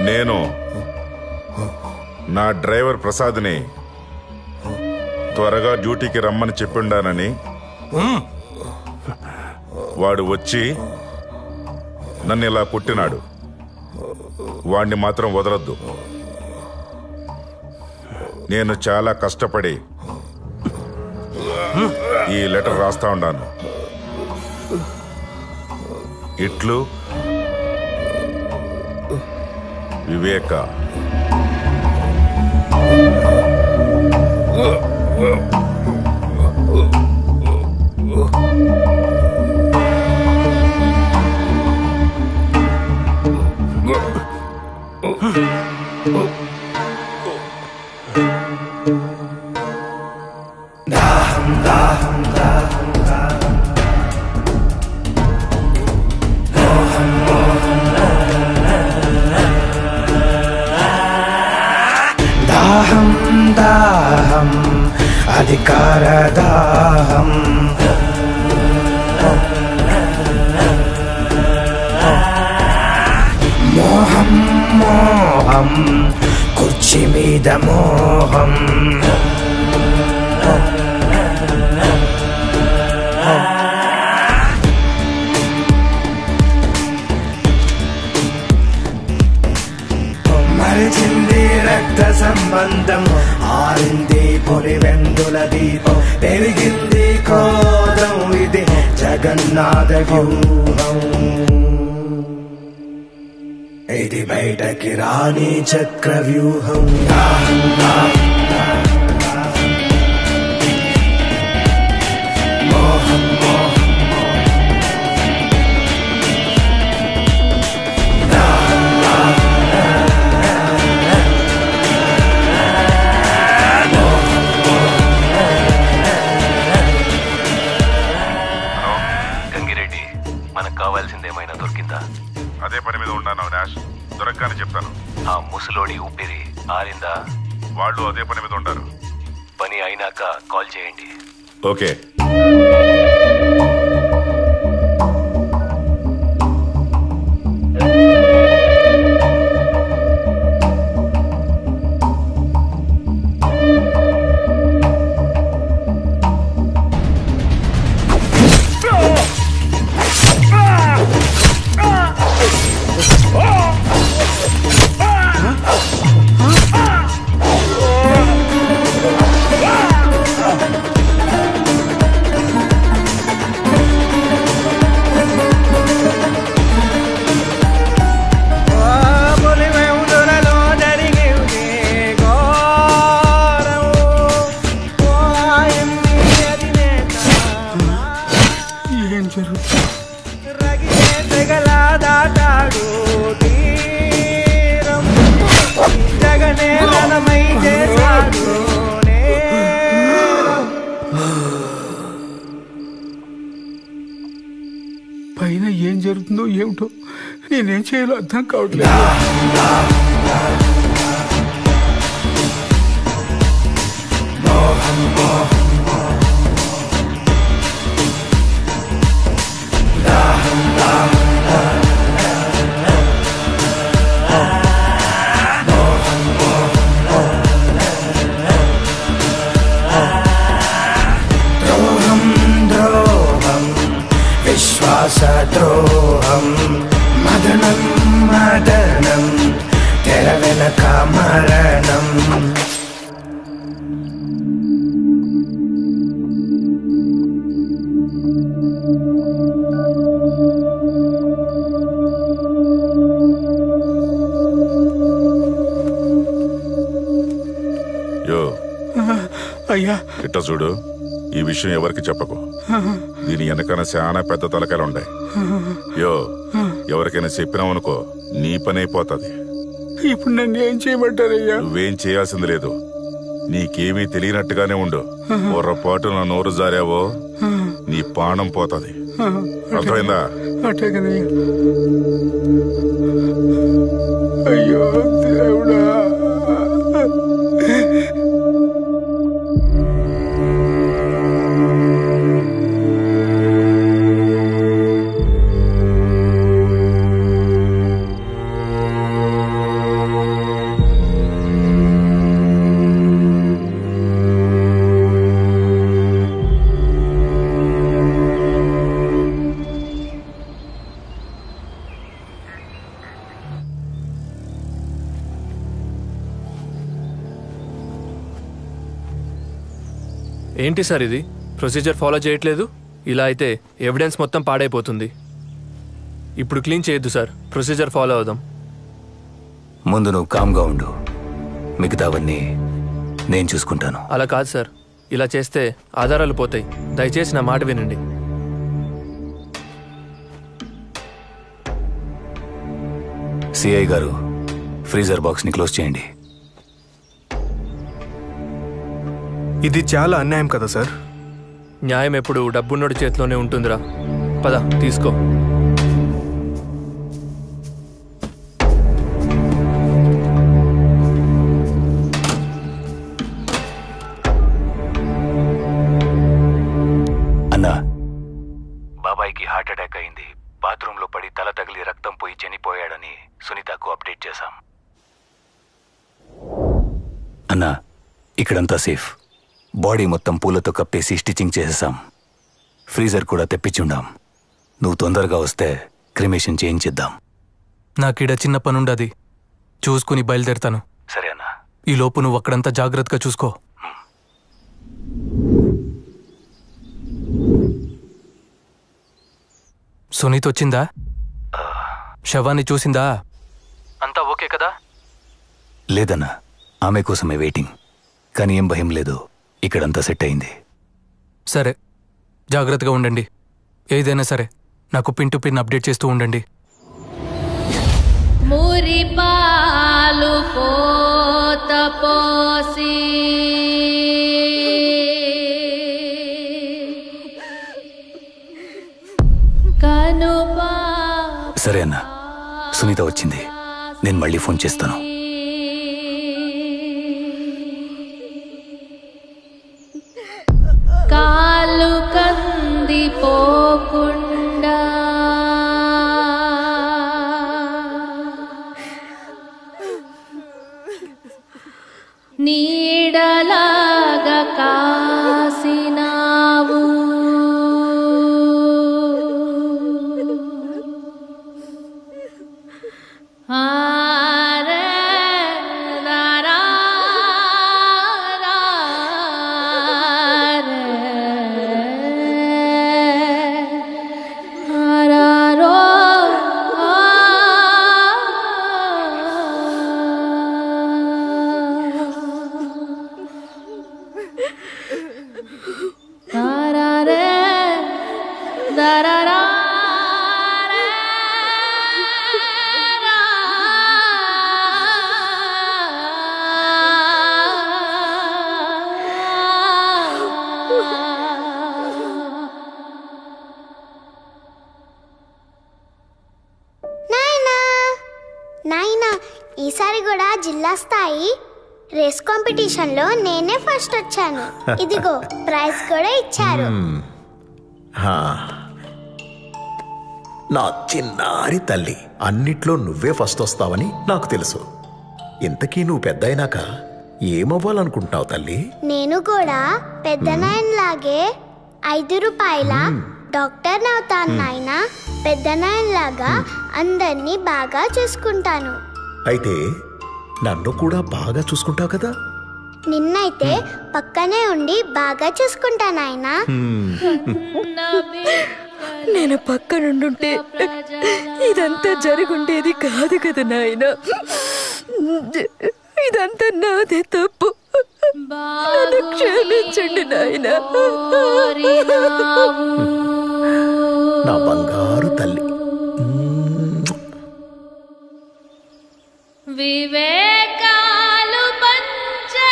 నేను నా డ్రైవర్ ప్రసాద్ని త్వరగా డ్యూటీకి రమ్మని చెప్పిండానని, వాడు వచ్చి నన్ను ఇలా కొట్టినాడు. వాణ్ణి మాత్రం వదలొద్దు. నేను చాలా కష్టపడి ఈ లెటర్ రాస్తా ఉన్నాను. ఇట్లు వివేక. దాహం దాహం అధికార దాహం, మోహం మోహం కుర్చీ మీద మోహం, మరిచింది రక్త సంబంధం, ఆరింది పొలివెందుల దీపం, పెరిగింది క్రోధం, ఇది జగన్నాథ వ్యూహం, ఇది బయటకి రాని చక్ర వ్యూహం. మోహం మోహం గంగిరెడ్డి, మనకు కావాల్సిందేమైనా దొరికిందా? అదే పని మీద ఉన్నాను డాష్. దొరకగానే చెప్తాను. ఆ ముసలోడి ఊపిరి ఆరిందా? వాళ్ళు అదే పని మీద ఉంటారు. పని అయినాక కాల్ చేయండి. ఓకే. నేనేం చేయాలో అర్థం కావట్లేదు. విశ్వాసద్రోహం మదనం మదనం తెర వెనక మరణం. యో అయ్యా ఇట్ట చూడు, ఈ విషయం ఎవరికి చెప్పకు. దీని వెనకన చాలా పెద్ద తలకాయలు ఉన్నాయి. యో ఎవరికైనా చెప్పినావనుకో నీ పని అయిపోతుంది. ఇప్పుడు నన్ను ఏం చేయమంటారయ్యా? నువ్వేం చేయాల్సింది లేదు. నీకేమీ తెలియనట్టుగానే ఉండు. పొర్రపాటు నా నోరు జారావో నీ ప్రాణం పోతుంది. అర్థమైందా? అట్టగనయ్యా. అయ్యో దేవుడా. ఏంటి సార్ ఇది? ప్రొసీజర్ ఫాలో చేయట్లేదు. ఇలా అయితే ఎవిడెన్స్ మొత్తం పాడైపోతుంది. ఇప్పుడు క్లీన్ చేయొద్దు సార్, ప్రొసీజర్ ఫాలో అవుదాం. ముందు నువ్వు కామ్గా ఉండు, మిగతావన్నీ నేను చూసుకుంటాను. అలా కాదు సార్, ఇలా చేస్తే ఆధారాలు పోతాయి. దయచేసి నా మాట వినండి. సిఐ గారు, ఫ్రీజర్ బాక్స్ని క్లోజ్ చేయండి. ఇది చాలా అన్యాయం కదా సార్. న్యాయం ఎప్పుడు డబ్బున్నోడి చేతిలోనే ఉంటుందిరా. పద తీసుకో. అన్నా, బాబాయ్కి హార్ట్ అటాక్ అయింది. బాత్రూంలో పడి తల తగిలి రక్తం పోయి చనిపోయాడని సునీతకు అప్డేట్ చేశాం. అన్నా, ఇక్కడంతా సేఫ్. బాడీ మొత్తం పూలతో కప్పేసి స్టిచ్చింగ్ చేసేసాం. ఫ్రీజర్ కూడా తెప్పించుండాం. నువ్వు తొందరగా వస్తే క్రిమేషన్ చేయించిద్దాం. నాకిడ చిన్న పనుండది, చూసుకుని బయలుదేరుతాను. సరే అన్నా. ఈ లోపు నువ్వు అక్కడంతా జాగ్రత్తగా చూసుకో. సునీత్ వచ్చిందా? శవాన్ని చూసిందా? అంతా ఓకే కదా? లేదన్నా, ఆమె కోసమే వెయిటింగ్. కానీ ఏం భయం లేదు, ఇక్కడంతా సెట్ అయింది. సరే, జాగ్రత్తగా ఉండండి. ఏదైనా సరే నాకు పిన్ టు పిన్ అప్డేట్ చేస్తూ ఉండండి. మురిపాలు పోత పోసి కనుపా. సరే అన్నా, సునీత వచ్చింది. నేను మళ్ళీ ఫోన్ చేస్తాను. కాలు కందిపోకుండా నీడలాగా కాసినావు. నాయనా ఈసారి కూడా జిల్లా స్థాయి రేస్ కాంపిటీషన్లో నేనే ఫస్ట్ వచ్చాను. ఇదిగో ప్రైజ్ కూడా ఇచ్చారు. నా చిన్నారి తల్లి, అన్నిట్లో నువ్వే ఫస్ట్ వస్తావని నాకు తెలుసు. ఇంతకీ నువ్వు పెద్ద అయినాక ఏమవ్వాలనుకుంటున్నావు తల్లి? నేను కూడా పెద్ద నాయనలాగే 5 రూపాయల డాక్టర్ అవుతాను నాయనా. పెద్ద నాయనలాగా అందరినీ బాగా చూసుకుంటాను. అయితే నన్ను కూడా బాగా చూసుకుంటావు కదా? నిన్నైతే పక్కనే ఉండి బాగా చూసుకుంటా నాయనా. నేను పక్కనుండుంటే ఇదంతా జరుగుండేది కాదు కదా నాయన. ఇదంతా నాదే తప్పు. నన్ను క్షమించండి నాయన. నా బంగారు తల్లి. వివేకాలు పంచే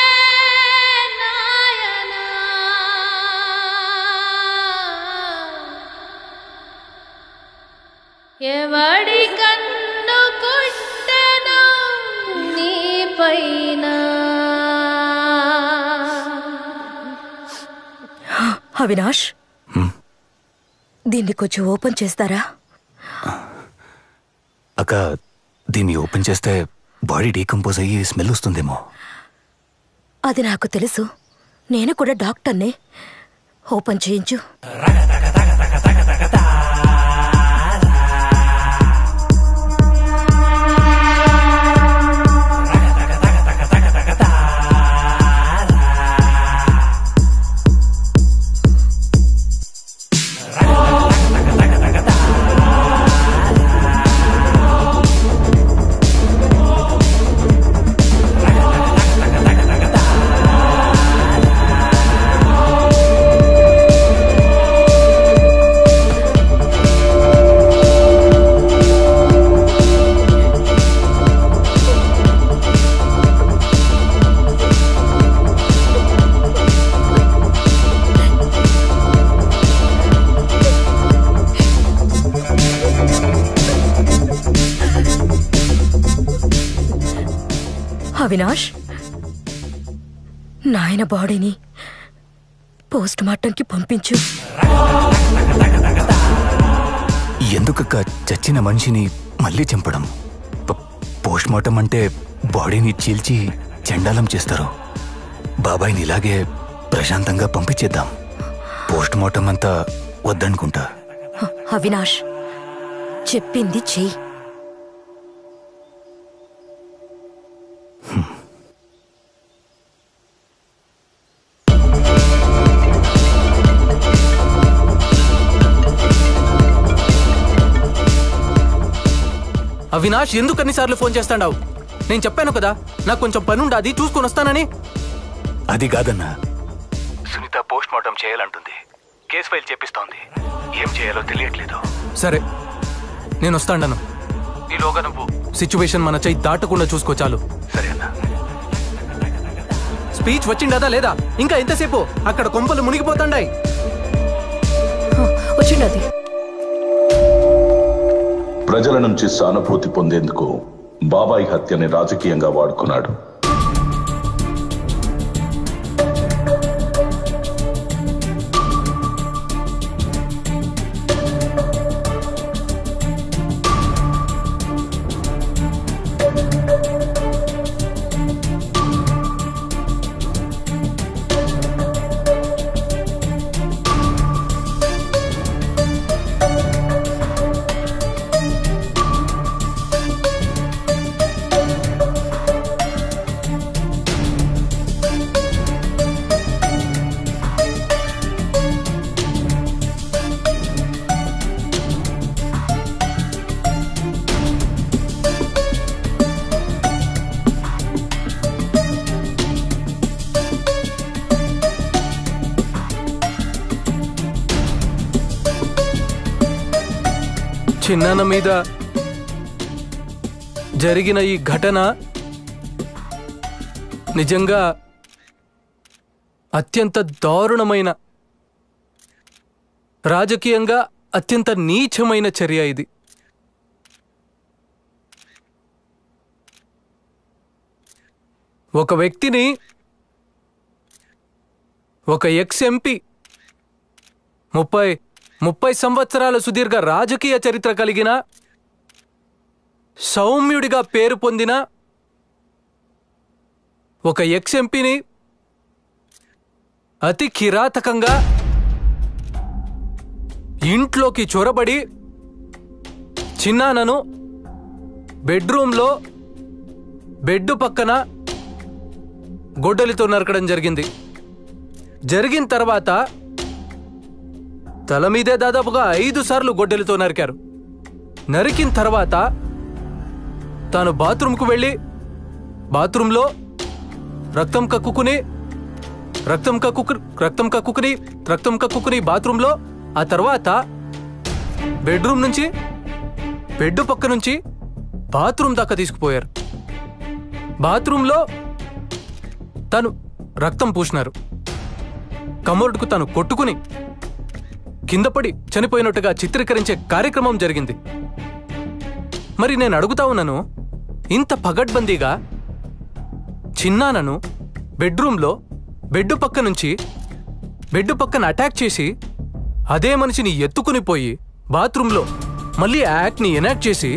నాయనా, ఎవడి కన్ను కుట్టెను నీ పైన. అవినాష్, దీన్ని కొంచెం ఓపెన్ చేస్తారా? అక్క, దీన్ని ఓపెన్ చేస్తే బాడీ డీకంపోజ్ అయ్యి స్మెల్ వస్తుందేమో. అది నాకు తెలుసు. నేను కూడా డాక్టర్నే. ఓపెన్ చేయించు. అవినాష్, నాయన బాడీని పోస్ట్ మార్టంకి పంపించు. ఎందుకక్క చచ్చిన మనిషిని మళ్ళీ చంపడం? పోస్ట్ మార్టం అంటే బాడీని చీల్చి చండాలం చేస్తారు. బాబాయ్ని ఇలాగే ప్రశాంతంగా పంపించేద్దాం. పోస్ట్ మార్టం అంతా వద్దనుకుంటా. అవినాష్, చెప్పింది చెయ్యి. అవినాష్, ఎందుకు అన్నిసార్లు ఫోన్ చేస్తాడావు? నేను చెప్పాను కదా, నాకు కొంచెం పని ఉండాది, చూసుకొని వస్తానని. అది కాదన్నా, సునీత పోస్ట్ మార్టం చేయాలంటుంది. కేసు ఫైల్ చేపిస్తోంది. ఏం చేయాలో తెలియట్లేదు. సరే, నేను వస్తాను. ఈలోగా నువ్వు సిచ్యువేషన్ మన చెయ్యి దాటకుండా చూసుకో చాలు. సరే అన్నా. స్పీచ్ వచ్చిండదా లేదా? ఇంకా ఎంతసేపు? అక్కడ కొంపలు మునిగిపోతాండాయి. వచ్చిండది. ప్రజల నుంచి సానుభూతి పొందేందుకు బాబాయ్ హత్యని రాజకీయంగా వాడుకున్నాడు. చిన్నాన్న మీద జరిగిన ఈ ఘటన నిజంగా అత్యంత దారుణమైన, రాజకీయంగా అత్యంత నీచమైన చర్య ఇది. ఒక వ్యక్తిని, ఒక ఎక్స్ ఎంపీ 30 సంవత్సరాల సుదీర్ఘ రాజకీయ చరిత్ర కలిగిన, సౌమ్యుడిగా పేరు పొందిన ఒక ఎక్స్ ఎంపీని అతి కిరాతకంగా ఇంట్లోకి చొరబడి చిన్నానను బెడ్రూమ్లో బెడ్ పక్కన గొడ్డలితో నరకడం జరిగింది. జరిగిన తర్వాత తల మీదే దాదాపుగా 5 సార్లు గొడ్డలితో నరికారు. నరికిన తర్వాత తాను బాత్రూంకు వెళ్ళి బాత్రూంలో రక్తం కక్కుకుని బాత్రూంలో, ఆ తర్వాత బెడ్రూమ్ నుంచి బెడ్ పక్క నుంచి బాత్రూమ్ దాకా తీసుకుపోయారు. బాత్రూంలో తను రక్తం పూసినారు. కమోడ్కు తను కొట్టుకుని కిందపడి చనిపోయినట్టుగా చిత్రీకరించే కార్యక్రమం జరిగింది. మరి నేను అడుగుతా ఉన్నాను, ఇంత పగడ్బందీగా చిన్నానను బెడ్రూమ్లో బెడ్ పక్కన అటాక్ చేసి అదే మనిషిని ఎత్తుకుని పోయి బాత్రూంలో మళ్ళీ యాక్ట్ని ఎనాక్ట్ చేసి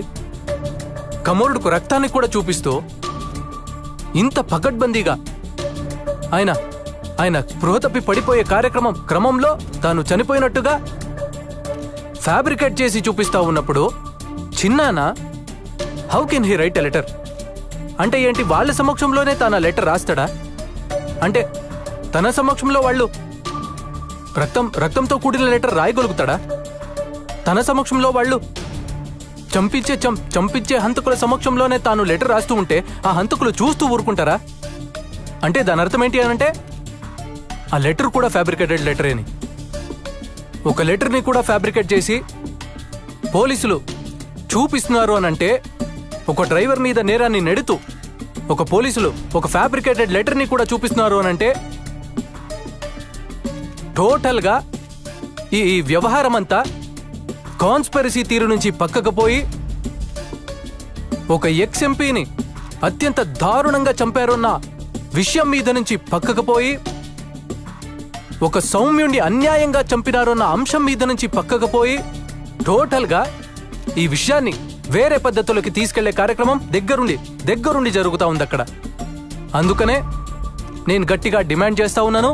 కమోడ్కు రక్తాన్ని కూడా చూపిస్తూ ఇంత పగడ్బందీగా ఆయన స్పృహ తప్పి పడిపోయే క్రమంలో తాను చనిపోయినట్టుగా ఫ్యాబ్రికేట్ చేసి చూపిస్తా ఉన్నప్పుడు చిన్నాన how can he write a letter? అంటే ఏంటి, వాళ్ళ సమక్షంలోనే తాను ఆ లెటర్ రాస్తాడా? అంటే తన సమక్షంలో వాళ్ళు రక్తంతో కూడిన లెటర్ రాయగలుగుతాడా? తన సమక్షంలో వాళ్ళు చంపించే హంతకుల సమక్షంలోనే తాను లెటర్ రాస్తూ ఉంటే ఆ హంతకులు చూస్తూ ఊరుకుంటారా? అంటే దాని అర్థం ఏంటి అనంటే ఆ లెటర్ కూడా ఫ్యాబ్రికేటెడ్ లెటరే అని. ఒక లెటర్ని కూడా ఫ్యాబ్రికేట్ చేసి పోలీసులు చూపిస్తున్నారు అనంటే, ఒక డ్రైవర్ మీద నేరాన్ని నెడుతూ ఒక పోలీసులు ఒక ఫ్యాబ్రికేటెడ్ లెటర్ని కూడా చూపిస్తున్నారు అనంటే టోటల్గా ఈ వ్యవహారం అంతా కాన్స్పిరసీ తీరు నుంచి పక్కకు పోయి ఒక ఎక్స్ ఎంపీని అత్యంత దారుణంగా చంపారన్న విషయం మీద నుంచి పక్కకు పోయి ఒక సౌమ్యుణ్ణి అన్యాయంగా చంపినారన్న అంశం మీద నుంచి పక్కకు పోయి టోటల్గా ఈ విషయాన్ని వేరే పద్ధతులకి తీసుకెళ్లే కార్యక్రమం దగ్గరుండి జరుగుతూ ఉంది అక్కడ. అందుకనే నేను గట్టిగా డిమాండ్ చేస్తా ఉన్నాను,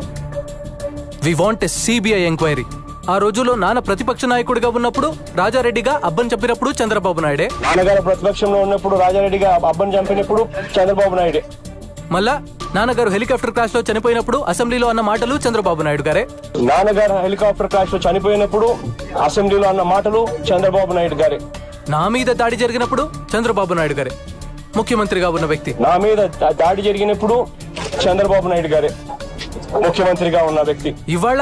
we want a CBI enquiry. ఆ రోజుల్లో నాన్న ప్రతిపక్ష నాయకుడిగా ఉన్నప్పుడు రాజారెడ్డిగా అబ్బన్ చంపినప్పుడు చంద్రబాబు నాయుడే, నాన్నగారు ప్రతిపక్షంలో ఉన్నప్పుడు రాజారెడ్డిగా అబ్బన్ చంపినప్పుడు చంద్రబాబు నాయుడే, మళ్ళా నాన్నగారు హెలికాప్టర్ క్రాష్ లో చనిపోయినప్పుడు అసెంబ్లీలో అన్న మాటలు చంద్రబాబు నాయుడు గారే, నాన్నగారు హెలికాప్టర్ క్రాష్ లో చనిపోయినప్పుడు అసెంబ్లీలో అన్న మాటలు చంద్రబాబు నాయుడు గారే, నా మీద దాడి జరిగినప్పుడు చంద్రబాబు నాయుడు గారే ముఖ్యమంత్రిగా ఉన్న వ్యక్తి, నా మీద దాడి జరిగినప్పుడు చంద్రబాబు నాయుడు గారే ముఖ్యమంత్రిగా ఉన్న వ్యక్తి. ఇవాళ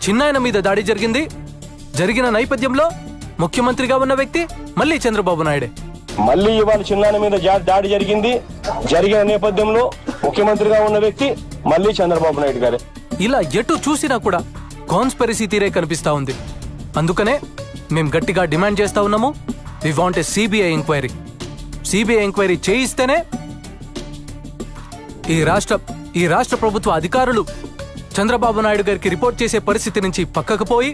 చిన్నాయన మీద దాడి జరిగిన నేపథ్యంలో ముఖ్యమంత్రిగా ఉన్న వ్యక్తి మళ్ళీ చంద్రబాబు నాయుడే. మళ్ళీ ఇవాళ చిన్నాయన మీద దాడి జరిగిన నేపథ్యంలో ముఖ్యమంత్రిగా ఉన్న వ్యక్తి మళ్ళీ చంద్రబాబు నాయుడు గారే. ఇలా ఎటు చూసినా కూడా కాన్స్పిరసీ తీరే కనిపిస్తా ఉంది. అందుకనే మేం గట్టిగా డిమాండ్ చేస్తా ఉన్నాము, we want a CBI enquiry. CBI enquiry చేయిస్తేనే ఈ రాష్ట్ర ప్రభుత్వ అధికారులు చంద్రబాబు నాయుడు గారికి రిపోర్ట్ చేసే పరిస్థితి నుంచి పక్కకు పోయి,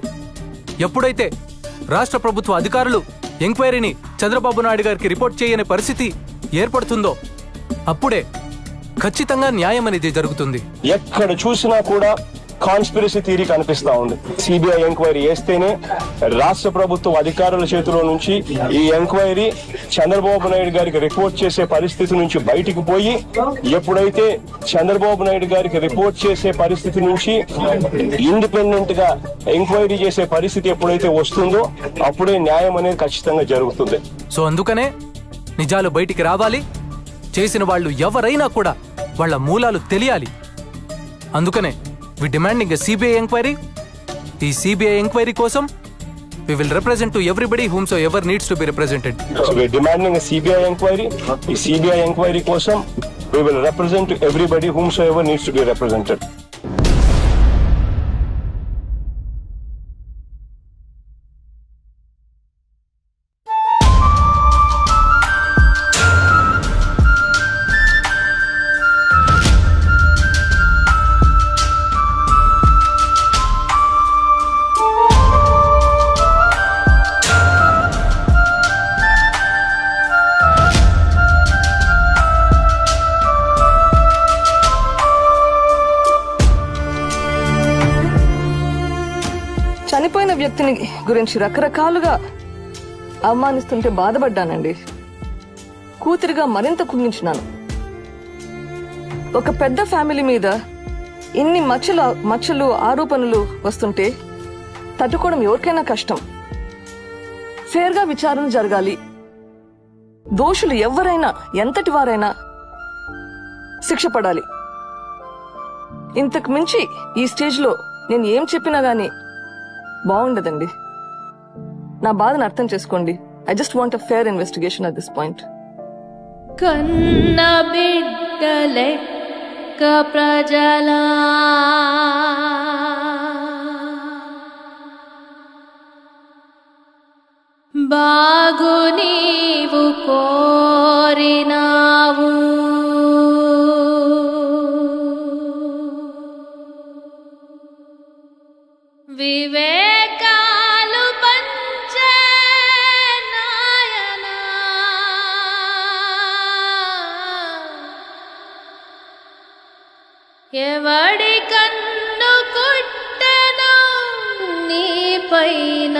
ఎప్పుడైతే రాష్ట్ర ప్రభుత్వ అధికారులు ఎంక్వైరీని చంద్రబాబు నాయుడు గారికి రిపోర్ట్ చేయని పరిస్థితి ఏర్పడుతుందో అప్పుడే ఖచ్చితంగా న్యాయం అనేది జరుగుతుంది. ఎక్కడ చూసినా కూడా కాన్స్పిరసీ థియరీ కనిపిస్తా ఉంది. సిబిఐ ఎంక్వైరీ చేస్తేనే రాష్ట్ర ప్రభుత్వ అధికారుల చేతిలో నుంచి ఈ ఎంక్వైరీ చంద్రబాబు నాయుడు గారికి రిపోర్ట్ చేసే పరిస్థితి నుంచి బయటికి పోయి, ఎప్పుడైతే చంద్రబాబు నాయుడు గారికి రిపోర్ట్ చేసే పరిస్థితి నుంచి ఇండిపెండెంట్ గా ఎంక్వైరీ చేసే పరిస్థితి ఎప్పుడైతే వస్తుందో అప్పుడే న్యాయం అనేది ఖచ్చితంగా జరుగుతుంది. సో అందుకనే నిజాలు బయటికి రావాలి, చేసిన వాళ్ళు ఎవరైనా కూడా వాళ్ళ మూలాలు తెలియాలి. అందుకనే we demanding a CBI inquiry. The CBI inquiry kosam we will represent to everybody whomsoever needs to be represented. So we are demanding a CBI inquiry. The CBI inquiry kosam we will represent to everybody whomsoever needs to be represented. వ్యక్తిని గురించి రకరకాలుగా అవమానిస్తుంటే బాధపడ్డానండి. కూతురిగా మరింత కుంగించినాను. ఒక పెద్ద family మీద ఇన్ని మచ్చలు ఆరోపణలు వస్తుంటే తట్టుకోవడం ఎవరికైనా కష్టం. ఫేర్గా విచారణ జరగాలి. దోషులు ఎవరైనా ఎంతటి వారైనా శిక్ష పడాలి. ఇంతకు మించి ఈ స్టేజ్లో నేను ఏం చెప్పినా గానీ బాగుండదండి. నా బాధను అర్థం చేసుకోండి. I just want a fair investigation at this point. కన్న బిడ్డలెక్క ప్రజలా బాగు నీవు కోరినావు, వివేకాలు పంచే నాయనా, ఎవడి కన్ను కుట్టెను నీ పైన